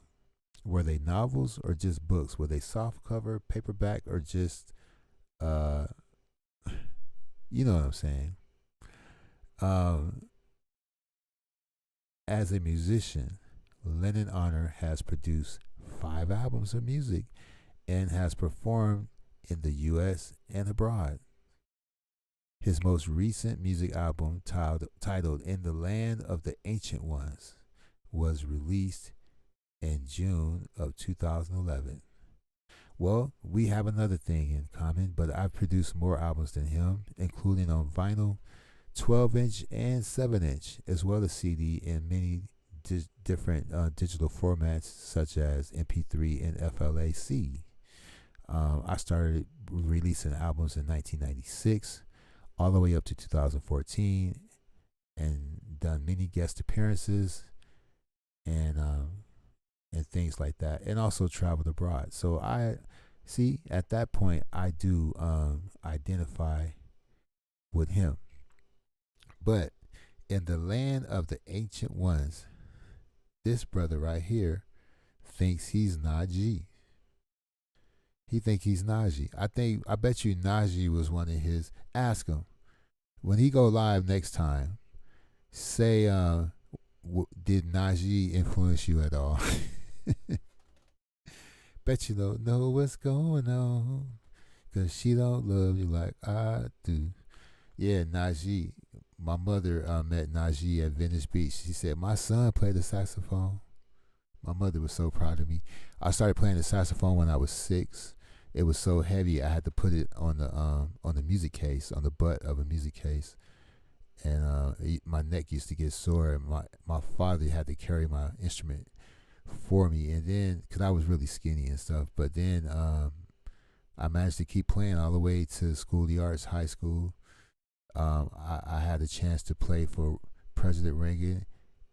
were they novels or just books? Were they soft cover, paperback, or just you know what I'm saying? As a musician, Lennon Honor has produced 5 albums of music and has performed in the U.S. and abroad. His most recent music album, titled In the Land of the Ancient Ones, was released in June of 2011. Well, we have another thing in common, but I've produced more albums than him, including on vinyl, 12-inch and 7-inch, as well as CD in many different digital formats such as MP3 and FLAC. I started releasing albums in 1996 all the way up to 2014, and done many guest appearances and things like that, and also traveled abroad. So I see at that point I do identify with him. But in the land of the ancient ones, this brother right here thinks he's Najee. He think he's Najee. I bet you Najee was one of his. Ask him when he go live next time. Say, did Najee influence you at all? Bet you don't know what's going on, 'cause she don't love you like I do. Yeah, Najee. My mother met Najee at Venice Beach. She said, my son played the saxophone. My mother was so proud of me. I started playing the saxophone when I was 6. It was so heavy I had to put it on the music case, on the butt of a music case. And my neck used to get sore. And my father had to carry my instrument for me. And then, because I was really skinny and stuff, but then I managed to keep playing all the way to School of the Arts, high school. I had a chance to play for President Reagan,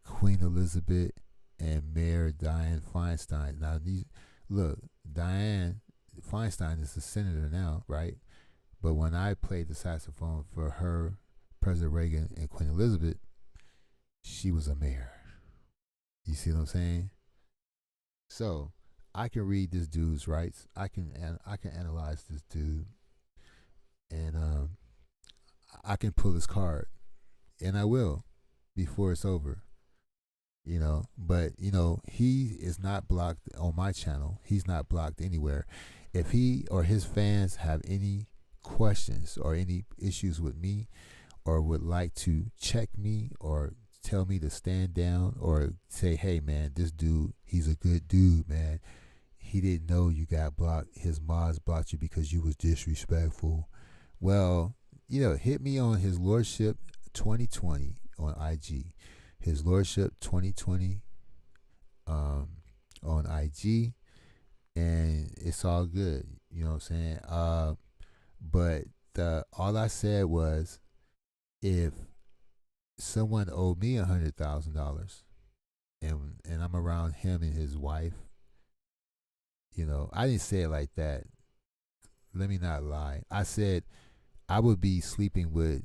Queen Elizabeth, and Mayor Dianne Feinstein. Now, look, Dianne Feinstein is a senator now, right? But when I played the saxophone for her, President Reagan, and Queen Elizabeth, she was a mayor. You see what I'm saying? So I can read this dude's rights. I can analyze this dude, and I can pull his card, and I will before it's over. You know, but you know, he is not blocked on my channel. He's not blocked anywhere. If he or his fans have any questions or any issues with me, or would like to check me or tell me to stand down, or say, hey man, this dude, he's a good dude, man. He didn't know you got blocked. His mods blocked you because you was disrespectful. Well, you know, hit me on His Lordship 2020 on IG. His Lordship 2020 on IG, and it's all good. You know what I'm saying? But all I said was, if someone owed me $100,000, and I'm around him and his wife, you know, I didn't say it like that. Let me not lie. I said I would be sleeping with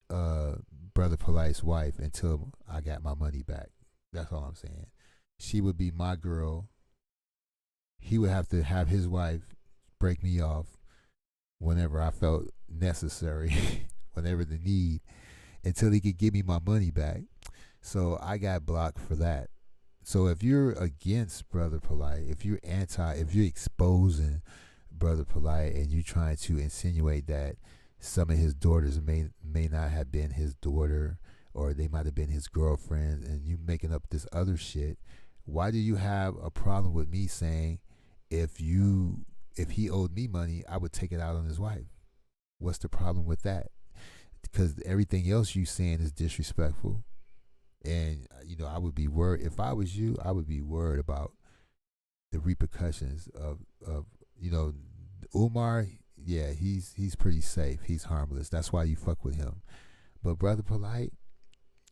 Brother Polite's wife until I got my money back. That's all I'm saying. She would be my girl. He would have to have his wife break me off whenever I felt necessary, whenever the need, until he could give me my money back. So I got blocked for that. So if you're against Brother Polite, if you're exposing Brother Polite, and you're trying to insinuate that some of his daughters may not have been his daughter, or they might have been his girlfriend, and you making up this other shit. Why do you have a problem with me saying if he owed me money, I would take it out on his wife? What's the problem with that? Because everything else you saying is disrespectful. And I would be worried if I was you. I would be worried about the repercussions of Umar. Yeah, he's pretty safe. He's harmless. That's why you fuck with him. But Brother Polite,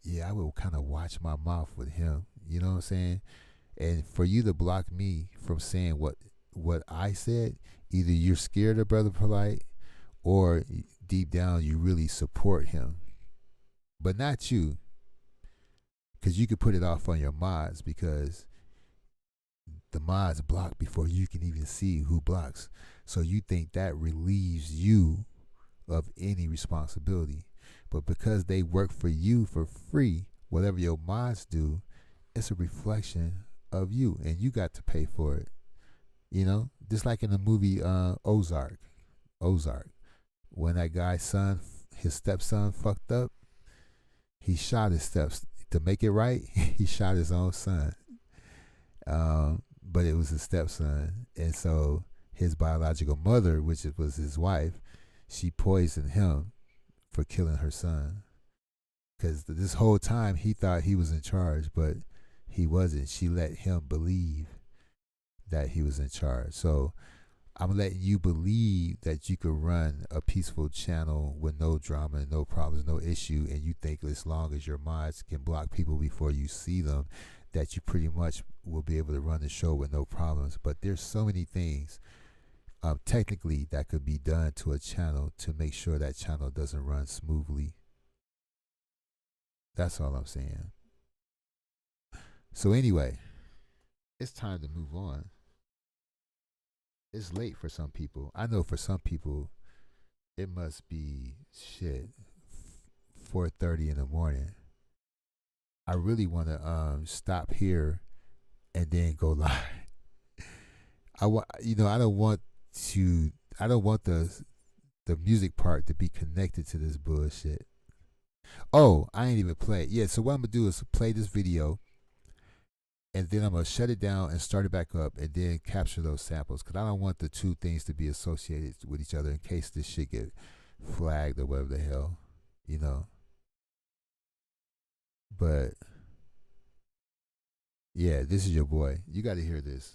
yeah, I would kind of watch my mouth with him. You know what I'm saying? And for you to block me from saying what I said, either you're scared of Brother Polite, or deep down you really support him. But not you, because you could put it off on your mods, because the mods block before you can even see who blocks. So you think that relieves you of any responsibility. But because they work for you for free, whatever your mods do, it's a reflection of you, and you got to pay for it. Just like in the movie Ozark. When that guy's his stepson fucked up, he shot his steps. To make it right, he shot his own son. But it was his stepson. And so his biological mother, which was his wife, she poisoned him for killing her son. Because this whole time he thought he was in charge, but he wasn't. She let him believe that he was in charge. So I'm letting you believe that you could run a peaceful channel with no drama, no problems, no issue, and you think as long as your mods can block people before you see them, that you pretty much will be able to run the show with no problems. But there's so many things technically that could be done to a channel to make sure that channel doesn't run smoothly. That's all I'm saying. So anyway, it's time to move on. It's late for some people. I know for some people, it must be 4:30 in the morning. I really want to stop here and then go live. I don't want the music part to be connected to this bullshit. Oh, I ain't even played. Yeah, so what I'm gonna do is play this video, and then I'm going to shut it down and start it back up, and then capture those samples, because I don't want the two things to be associated with each other in case this shit get flagged or whatever the hell, But, yeah, this is your boy. You got to hear this.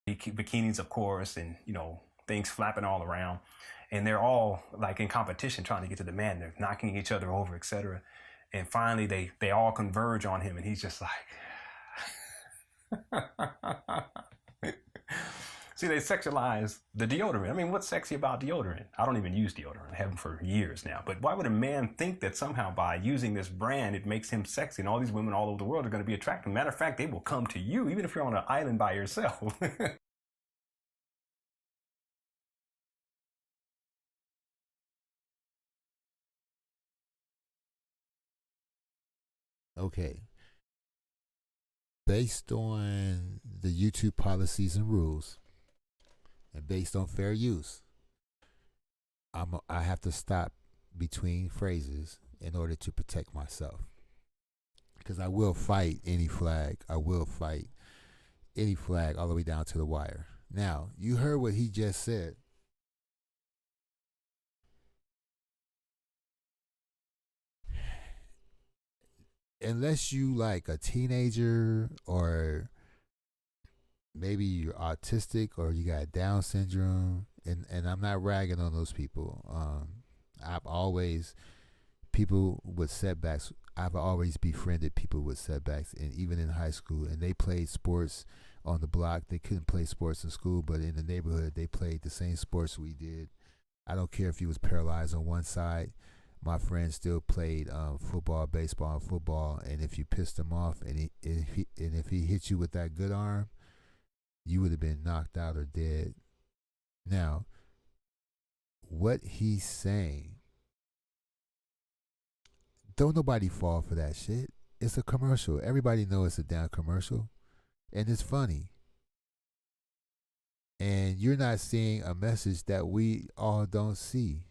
Bikinis, of course, and things flapping all around, and they're all like in competition trying to get to the man. They're knocking each other over, etc. And finally they all converge on him, and he's just like see, they sexualize the deodorant. I mean, what's sexy about deodorant? I don't even use deodorant. I haven't for years now. But why would a man think that somehow by using this brand it makes him sexy, and all these women all over the world are going to be attracted? Matter of fact, they will come to you even if you're on an island by yourself. Okay. Based on the YouTube policies and rules, and based on fair use, I have to stop between phrases in order to protect myself. Because I will fight any flag. I will fight any flag all the way down to the wire. Now, you heard what he just said. Unless you like a teenager, or maybe you're autistic, or you got Down syndrome, and I'm not ragging on those people. People with setbacks, I've always befriended people with setbacks, and even in high school, and they played sports on the block. They couldn't play sports in school, but in the neighborhood, they played the same sports we did. I don't care if he was paralyzed on one side. My friend still played football, baseball, and football. And if you pissed him off, and if he hit you with that good arm, you would have been knocked out or dead. Now, what he's saying, don't nobody fall for that shit. It's a commercial. Everybody knows it's a damn commercial, and it's funny. and you're not seeing a message that we all don't see.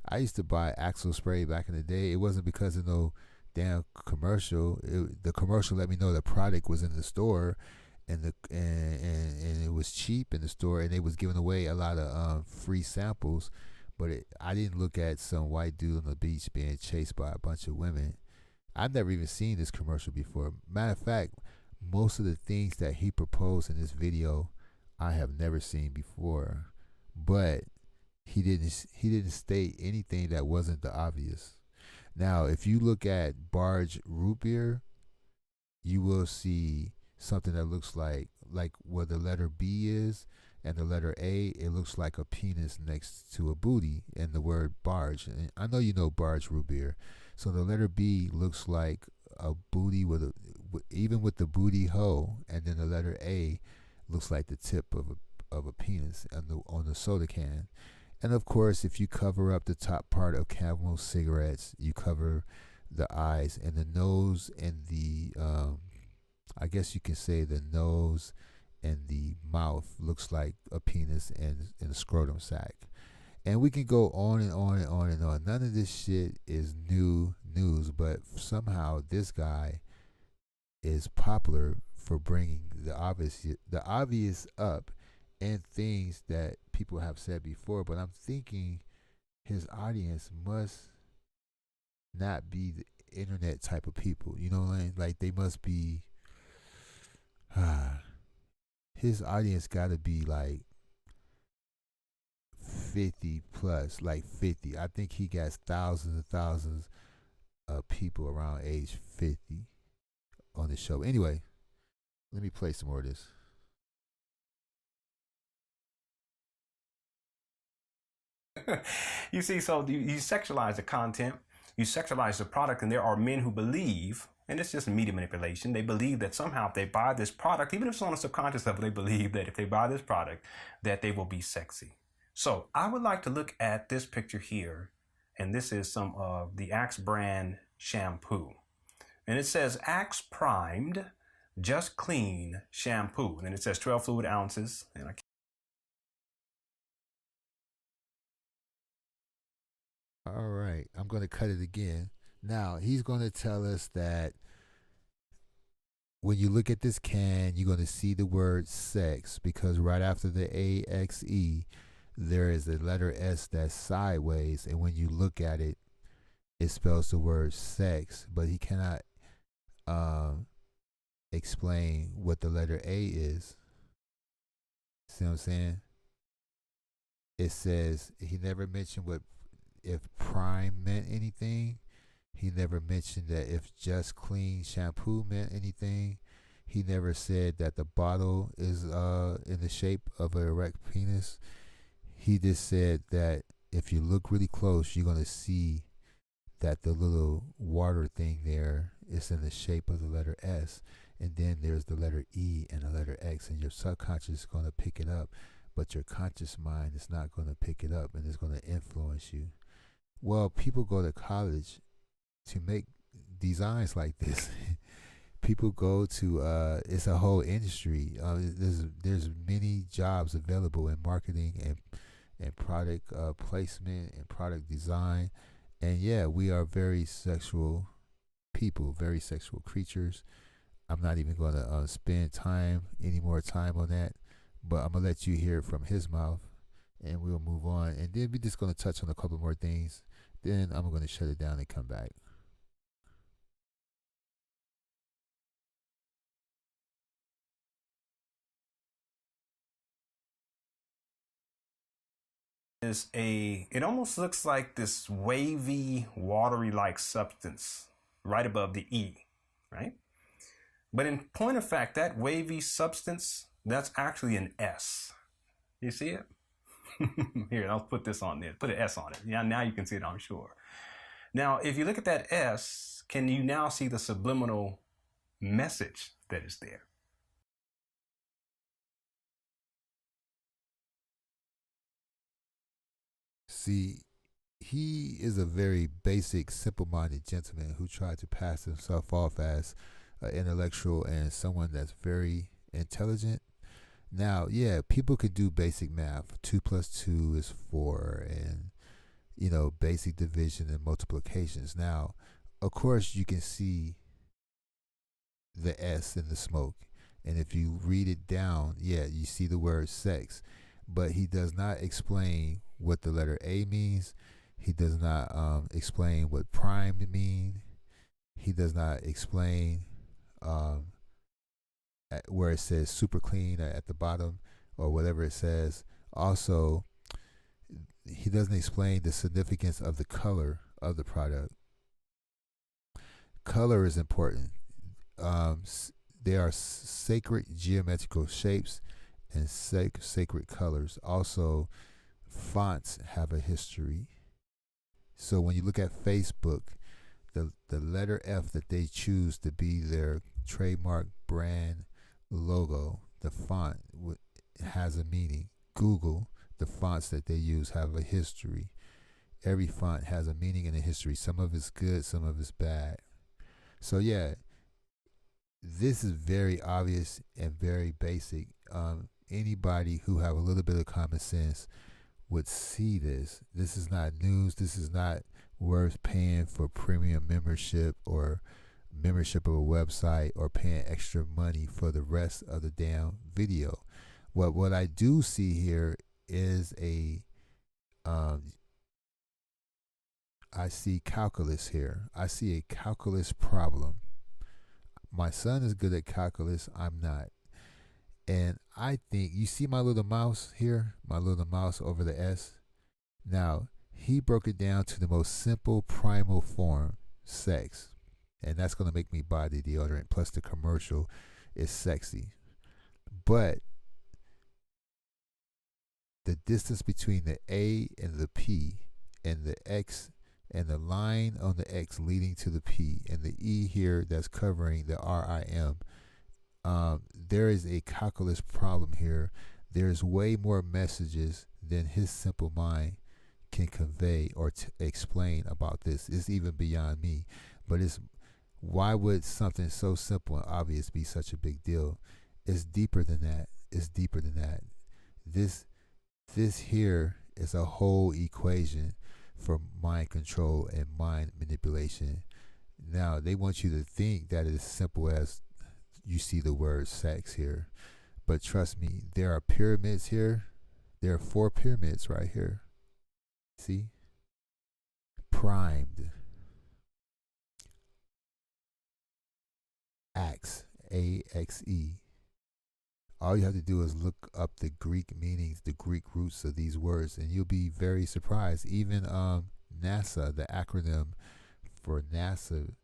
I used to buy Axle spray back in the day. It wasn't because of no damn commercial. The commercial let me know the product was in the store, and and it was cheap in the store, and they was giving away a lot of free samples. But I didn't look at some white dude on the beach being chased by a bunch of women. I've never even seen this commercial before. Matter of fact, most of the things that he proposed in this video, I have never seen before. But he didn't state anything that wasn't the obvious. Now, if you look at Barge Root Beer, you will see something that looks like where the letter B is and the letter A, it looks like a penis next to a booty and the word barge. And I know you know Barge Root Beer. So the letter B looks like a booty even with the booty hole, and then the letter A looks like the tip of a penis on the soda can. And of course, if you cover up the top part of Camel cigarettes, you cover the eyes and the nose and the, I guess you can say the nose and the mouth looks like a penis and a scrotum sack. And we can go on and on and on and on. None of this shit is new news, but somehow this guy is popular for bringing the obvious up and things that people have said before. But I'm thinking his audience must not be the internet type of people. You know what I mean? Like they must be. His audience got to be like 50 plus, like 50. I think he got thousands and thousands of people around age 50 on the show. Anyway, let me play some more of this. You see, so you sexualize the content, you sexualize the product, and there are men who believe, and it's just media manipulation, they believe that somehow if they buy this product, even if it's on a subconscious level, they believe that if they buy this product, that they will be sexy. So I would like to look at this picture here, and this is some of the Axe brand shampoo. And it says Axe Primed Just Clean Shampoo. And it says 12 fluid ounces. And All right, I'm going to cut it again. Now, he's going to tell us that when you look at this can, you're going to see the word sex, because right after the AXE, there is a letter S that's sideways, and when you look at it, it spells the word sex, but he cannot explain what the letter A is. See what I'm saying? It says he never mentioned if prime meant anything. He never mentioned that if just clean shampoo meant anything. He never said that the bottle is in the shape of an erect penis. He just said that if you look really close, you're going to see that the little water thing there is in the shape of the letter S. And then there's the letter E and the letter X, and your subconscious is going to pick it up, but your conscious mind is not going to pick it up, and it's going to influence you. Well, people go to college to make designs like this. People go to it's a whole industry. There's many jobs available in marketing and product placement and product design. And yeah, we are very sexual people, very sexual creatures. I'm not even going to spend any more time on that, but I'm gonna let you hear it from his mouth, and we'll move on. And then we're just gonna touch on a couple more things. Then I'm gonna shut it down and come back. it almost looks like this wavy, watery like substance right above the E, right? But in point of fact, that wavy substance, that's actually an S. You see it? Here, I'll put this on there. Put an S on it. Yeah, now you can see it, I'm sure. Now, if you look at that S, can you now see the subliminal message that is there? See, he is a very basic, simple-minded gentleman who tried to pass himself off as intellectual and someone that's very intelligent. Now, yeah, people could do basic math. 2 plus 2 is 4, and basic division and multiplications. Now, of course, you can see the S in the smoke. And if you read it down, yeah, you see the word sex. But he does not explain what the letter A means. He does not explain what prime mean. He does not explain where it says super clean at the bottom or whatever it says. Also, he doesn't explain the significance of the color of the product. Color is important. There are sacred geometrical shapes and sacred colors. Also, fonts have a history. So when you look at Facebook, the letter F that they choose to be their trademark brand logo, the font has a meaning. Google, the fonts that they use have a history. Every font has a meaning and a history. Some of it's good, some of it's bad. So yeah, this is very obvious and very basic. Anybody who have a little bit of common sense would see this. This is not news. This is not worth paying for premium membership or membership of a website or paying extra money for the rest of the damn video. What I do see here is I see calculus here. I see a calculus problem. My son is good at calculus. I'm not. And I think, you see my little mouse here? My little mouse over the S? Now, he broke it down to the most simple primal form, sex. And that's going to make me buy the deodorant. Plus the commercial is sexy. But the distance between the A and the P and the X and the line on the X leading to the P and the E here that's covering the RIM, there is a calculus problem here. There's way more messages than his simple mind can convey or explain about this. It's even beyond me. But why would something so simple and obvious be such a big deal? It's deeper than that. It's deeper than that. This here is a whole equation for mind control and mind manipulation. Now, they want you to think that it's simple as you see the word sex here. But trust me, there are pyramids here. There are 4 pyramids right here. See? Primed. Axe. A-X-E. All you have to do is look up the Greek meanings, the Greek roots of these words, and you'll be very surprised. Even NASA, the acronym for NASA,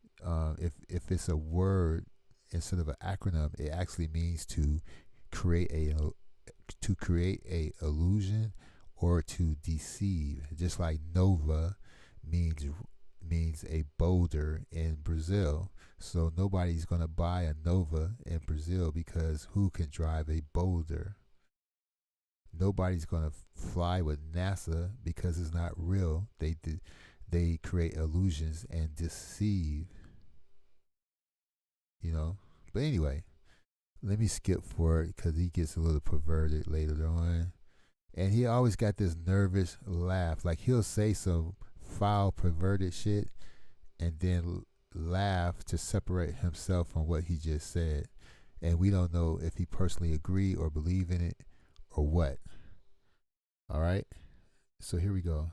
if it's a word instead of an acronym, it actually means to create a illusion or to deceive. Just like Nova means a boulder in Brazil. So nobody's going to buy a Nova in Brazil because who can drive a boulder? Nobody's going to fly with NASA because it's not real. They create illusions and deceive. But anyway, let me skip forward because he gets a little perverted later on. And he always got this nervous laugh. Like he'll say some foul, perverted shit and then laugh to separate himself from what he just said. And we don't know if he personally agree or believe in it or what. All right? So here we go.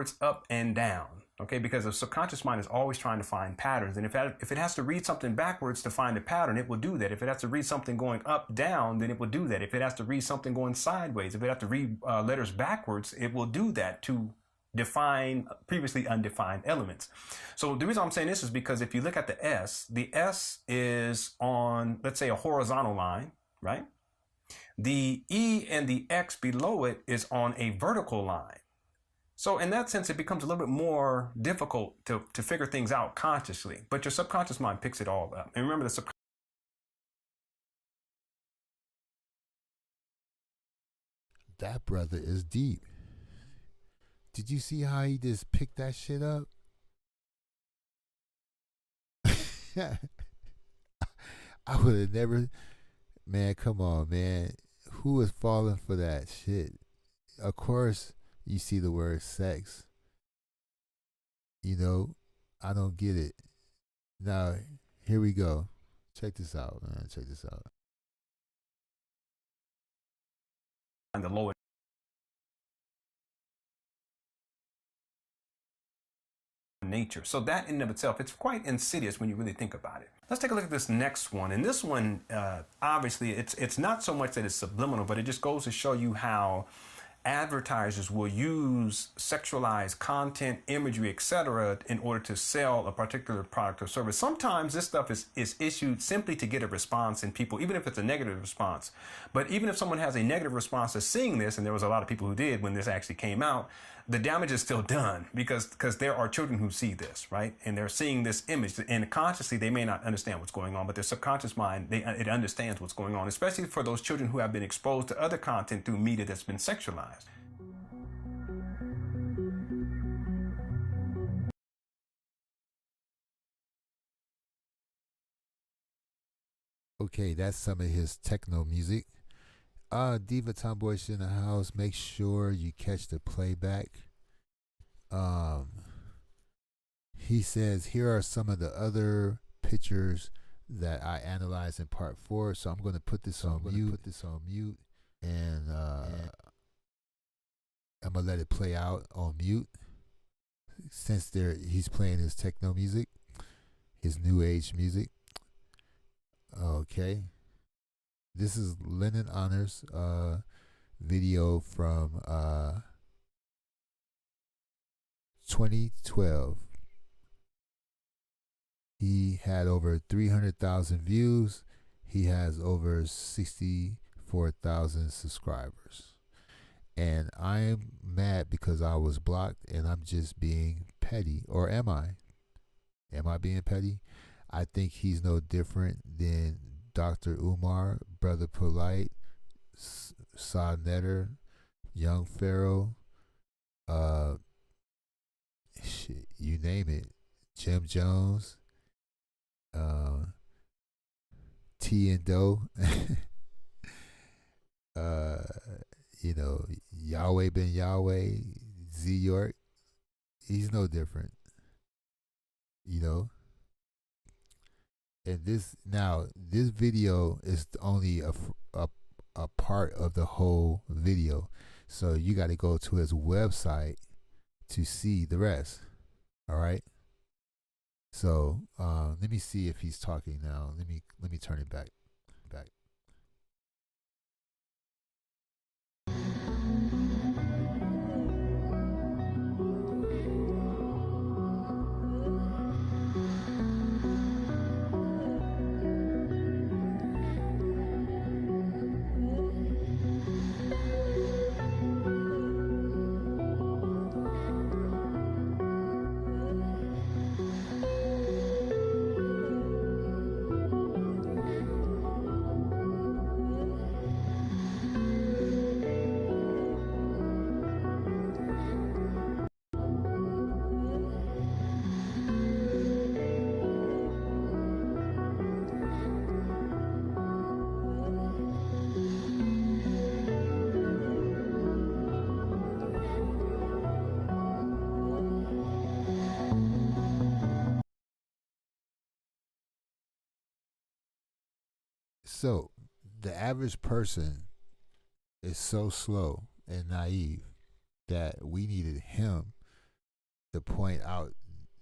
It's up and down, okay? Because the subconscious mind is always trying to find patterns. And if it has to read something backwards to find a pattern, it will do that. If it has to read something going up, down, then it will do that. If it has to read something going sideways, if it has to read letters backwards, it will do that to define previously undefined elements. So the reason I'm saying this is because if you look at the S is on, let's say, a horizontal line, right? The E and the X below it is on a vertical line. So in that sense, it becomes a little bit more difficult to figure things out consciously, but your subconscious mind picks it all up. And remember, that brother is deep. Did you see how he just picked that shit up? I would have never. Man, come on, man. Who is falling for that shit? Of course, you see the word sex. You know, I don't get it. Now, here we go. Check this out, man. Check this out. And the lower nature. So that in and of itself, it's quite insidious when you really think about it. Let's take a look at this next one. And this one, obviously, it's not so much that it's subliminal, but it just goes to show you how advertisers will use sexualized content, imagery, etc., in order to sell a particular product or service. Sometimes this stuff is issued simply to get a response in people, even if it's a negative response. But even if someone has a negative response to seeing this, and there was a lot of people who did when this actually came out, the damage is still done because there are children who see this, right? And they're seeing this image, and consciously they may not understand what's going on, but their subconscious mind, it understands what's going on, especially for those children who have been exposed to other content through media that's been sexualized. Okay, that's some of his techno music. Diva Tomboyish in the house. Make sure you catch the playback. He says here are some of the other pictures that I analyzed in part 4. So I'm going to put this on mute, and I'm gonna let it play out on mute since he's playing his techno music, his new age music. Okay. This is Lennon Honors video from 2012. He had over 300,000 views. He has over 64,000 subscribers. And I am mad because I was blocked and I'm just being petty. Or am I? Am I being petty? I think he's no different than Dr. Umar, Brother Polite, Sa Netter, Young Pharaoh, shit, you name it, Jim Jones, T and Doe, you know, Yahweh Ben Yahweh, Z York. He's no different, you know. And this video is only a part of the whole video, so you got to go to his website to see the rest. All right. So let me see if he's talking now. Let me turn it back. So the average person is so slow and naive that we needed him to point out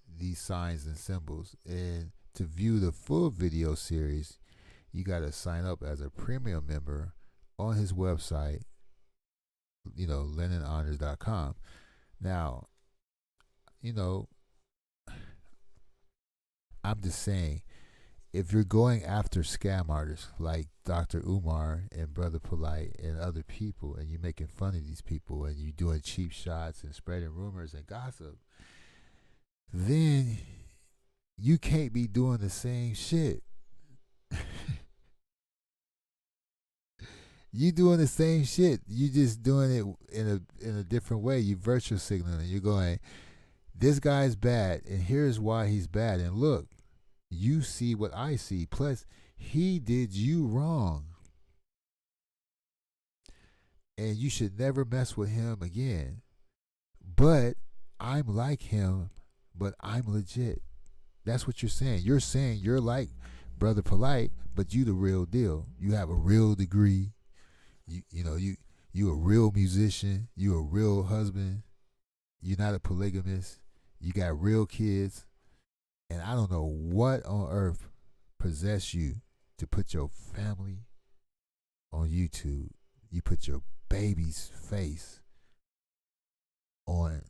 these signs and symbols. And to view the full video series, you got to sign up as a premium member on his website, you know, LennonHonors.com. Now, you know, I'm just saying, if you're going after scam artists like Dr. Umar and Brother Polite and other people, and you're making fun of these people and you're doing cheap shots and spreading rumors and gossip, then you can't be doing the same shit. You doing the same shit. You just doing it in a different way. You virtue signaling. You're going, this guy's bad, and here's why he's bad. And look, You see what I see. Plus, he did you wrong. And you should never mess with him again. But I'm like him, but I'm legit. That's what you're saying. You're saying you're like Brother Polite, but you the real deal. You have a real degree. You a real musician. You a real husband. You're not a polygamist. You got real kids. And I don't know what on earth possessed you to put your family on YouTube. You put your baby's face on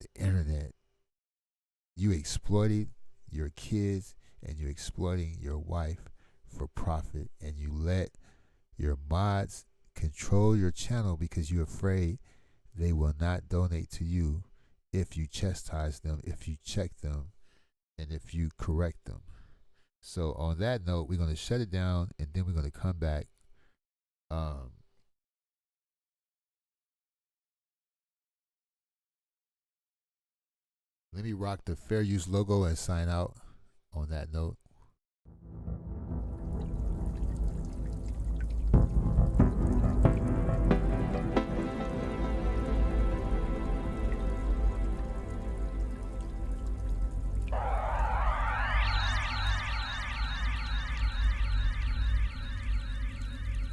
the internet. You exploited your kids and you're exploiting your wife for profit, and you let your mods control your channel because you're afraid they will not donate to you if you chastise them, if you check them, and if you correct them. So on that note, we're going to shut it down, and then we're going to come back. Let me rock the fair use logo and sign out on that note.